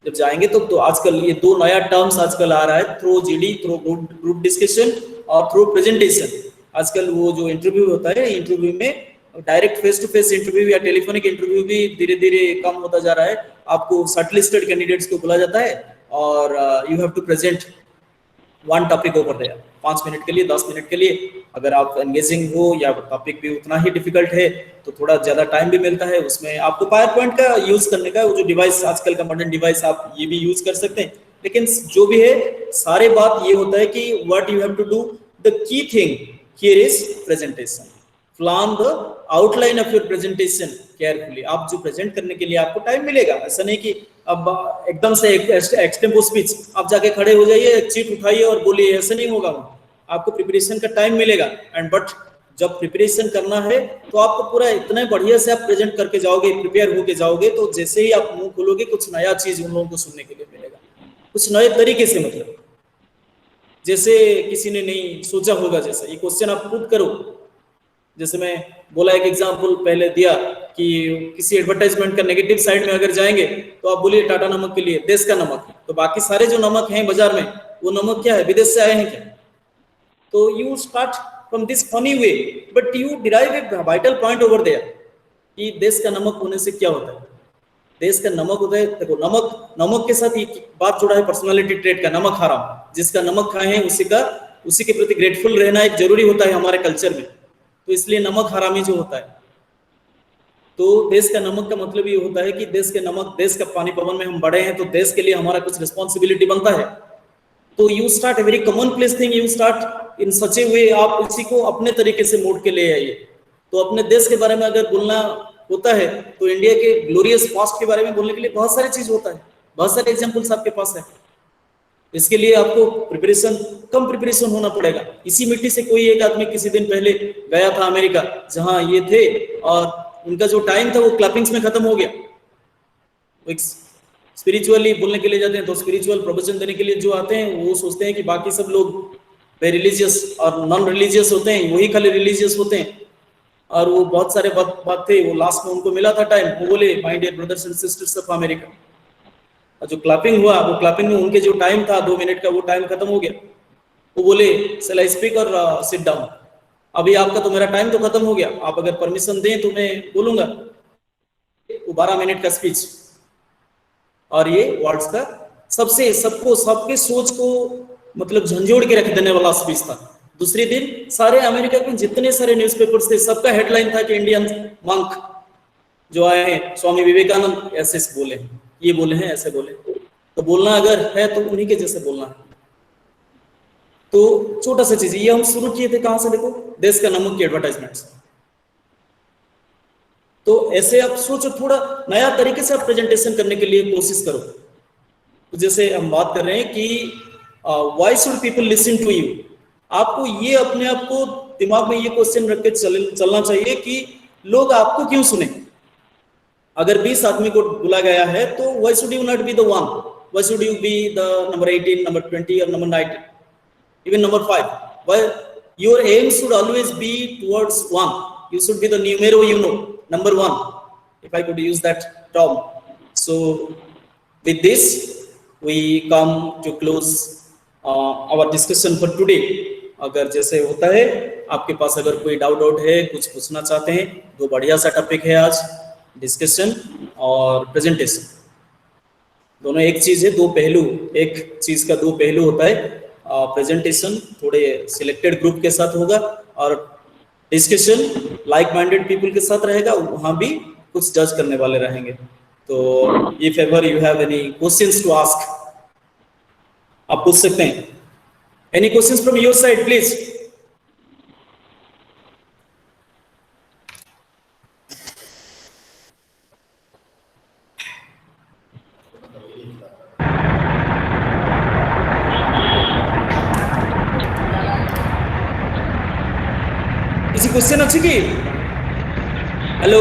जब जाएंगे तो आजकल ये दो नया टर्म्स आजकल आ रहा है, through GD, through group discussion और थ्रू प्रेजेंटेशन। आजकल वो जो इंटरव्यू होता है, इंटरव्यू में direct face to face interview या टेलीफोनिक इंटरव्यू भी धीरे धीरे कम होता जा रहा है। आपको शॉर्टलिस्टेड कैंडिडेट्स को बुला जाता है और you have to present one topic over there, 5 minute के लिए, 10 मिनट के लिए। अगर आप एंगेजिंग हो या टॉपिक भी उतना ही डिफिकल्ट है तो थोड़ा ज्यादा टाइम भी मिलता है। उसमें आपको पावर पॉइंट का यूज करने का, वो जो डिवाइस आजकल का मॉडर्न डिवाइस, आप ये भी यूज कर सकते हैं। लेकिन जो भी है, सारे बात ये होता है कि what you have to do, the key thing here is presentation. Plan the outline of your presentation carefully. आप जो प्रेजेंट करने के लिए आपको टाइम मिलेगा, ऐसा नहीं कि अब एकदम से एक्सटेम्पो स्पीच आप जाके खड़े हो जाइए, एक चीट उठाइए और बोलिए, ऐसा नहीं होगा। आपको प्रिपरेशन का टाइम मिलेगा। एंड बट जब प्रिपरेशन करना है तो आपको पूरा इतने बढ़िया से आप प्रेजेंट करके जाओगे, प्रिपेयर होके जाओगे, तो जैसे ही आप मुंह खोलोगे कुछ नया चीज उन लोगों को सुनने के लिए मिलेगा, कुछ नए तरीके से। मतलब जैसे किसी ने नहीं सोचा होगा, जैसा ये क्वेश्चन आप खुद करो। जैसे मैं बोला, एक एग्जांपल पहले दिया कि किसी एडवर्टाइजमेंट का नेगेटिव साइड में अगर जाएंगे तो आप बोलिए टाटा नमक के लिए देश का नमक, तो बाकी सारे जो नमक हैं बाजार में, वो नमक क्या है, विदेश से आए हैं क्या? तो you start from this funny way, but you derive a vital point over there कि देश का नमक होने से क्या होता है। देश का नमक होता है, देखो नमक के साथ एक बात जुड़ा है, पर्सनालिटी ट्रेट का, नमक हराम। जिसका नमक खाए हैं उसी के प्रति ग्रेटफुल रहना एक जरूरी होता है हमारे कल्चर में। तो इसलिए नमक हरामी जो होता है, तो देश का नमक का मतलब ये होता है कि देश के नमक, देश का पानी पवन में हम बड़े हैं, तो देश के लिए हमारा कुछ रिस्पॉन्सिबिलिटी बनता है। तो you start a very common place thing, you start in such a way, आप उसी को अपने तरीके से मोड़ के ले आइए। तो अपने देश के बारे में अगर बोलना होता है तो इंडिया के ग्लोरियस पास्ट के बारे में बोलने के लिए बहुत सारी चीज होता है, बहुत सारे एग्जाम्पल्स आपके पास है। इसके लिए आपको कम प्रिपरेशन होना पड़ेगा। इसी मिट्टी से कोई एक आदमी किसी दिन पहले गया था अमेरिका, जहां ये थे, और उनका जो टाइम था वो क्लैपिंग्स में खत्म हो गया। एक स्पिरिचुअली बोलने के लिए जाते हैं, तो स्पिरिचुअल प्रवचन देने के लिए जो आते हैं वो सोचते हैं कि बाकी सब लोग वे रिलीजियस और नॉन रिलीजियस होते हैं, वही खाली रिलीजियस होते हैं। और वो बहुत सारे बात थे, वो लास्ट में उनको मिला था टाइम, वो बोले my dear brothers and sisters of America. और जो क्लैपिंग हुआ, वो क्लैपिंग में उनके जो टाइम था 2 मिनट का, वो टाइम खत्म हो गया। वो बोले शैल आई स्पीक और सिट डाउन, अभी आपका तो मेरा टाइम तो खत्म हो गया, आप अगर परमिशन दें तो मैं बोलूंगा। वो 12 मिनट का स्पीच, और ये वर्ड्स का सबके सोच को मतलब झंझोड़ के रख देने वाला स्पीच था। दूसरे दिन सारे अमेरिका के जितने सारे न्यूज़पेपर्स थे, सबका हेडलाइन था कि इंडियन मंक जो आए हैं, स्वामी विवेकानंद ऐसे बोले, ये बोले हैं, ऐसे बोले। तो बोलना अगर है तो उन्हीं के जैसे बोलना है। तो छोटा सा चीज, ये हम शुरू किए थे कहां से, देखो, देश का नमक की एडवर्टाइजमेंट्स। तो तो ऐसे आप सोचो, थोड़ा नया तरीके से आप प्रेजेंटेशन करने के लिए कोशिश करो। तो जैसे हम बात कर रहे हैं कि why should people listen to you, आपको ये अपने आप को दिमाग में ये क्वेश्चन रख के चलना चाहिए कि लोग आपको क्यों सुने। अगर 20 आदमी को बुला गया है तो why should you not be the one, why should you be the number 18, number 20 और number 19, even number 5? Well, your aim should always be towards one. You should be the numero uno, number one, if I could use that term. So with this we come to close our discussion for today. अगर जैसे होता है आपके पास अगर कोई doubt है, कुछ पूछना चाहते हैं, दो बढ़िया सा टॉपिक है आज, डिस्कशन और प्रेजेंटेशन। दोनों एक चीज है, दो पहलू, एक चीज का दो पहलू होता है। प्रेजेंटेशन थोड़े सिलेक्टेड ग्रुप के साथ होगा और डिस्कशन लाइक माइंडेड पीपल के साथ रहेगा, वहां भी कुछ जज करने वाले रहेंगे। तो if ever you have any questions to ask, आप पूछ सकते हैं। Any questions from your side please? Question अच्छी की? Hello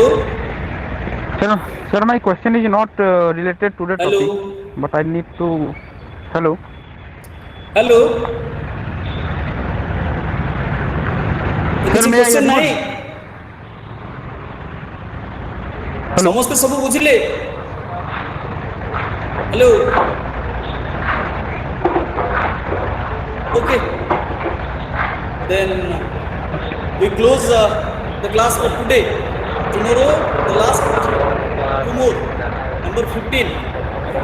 sir, my question is not related to the Hello. topic, but I need to hello hello Sir, may I question add नहीं समझते सब बुझिले? Hello okay, then we close the class for today. Tomorrow the last two more, number 15,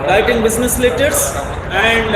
writing business letters and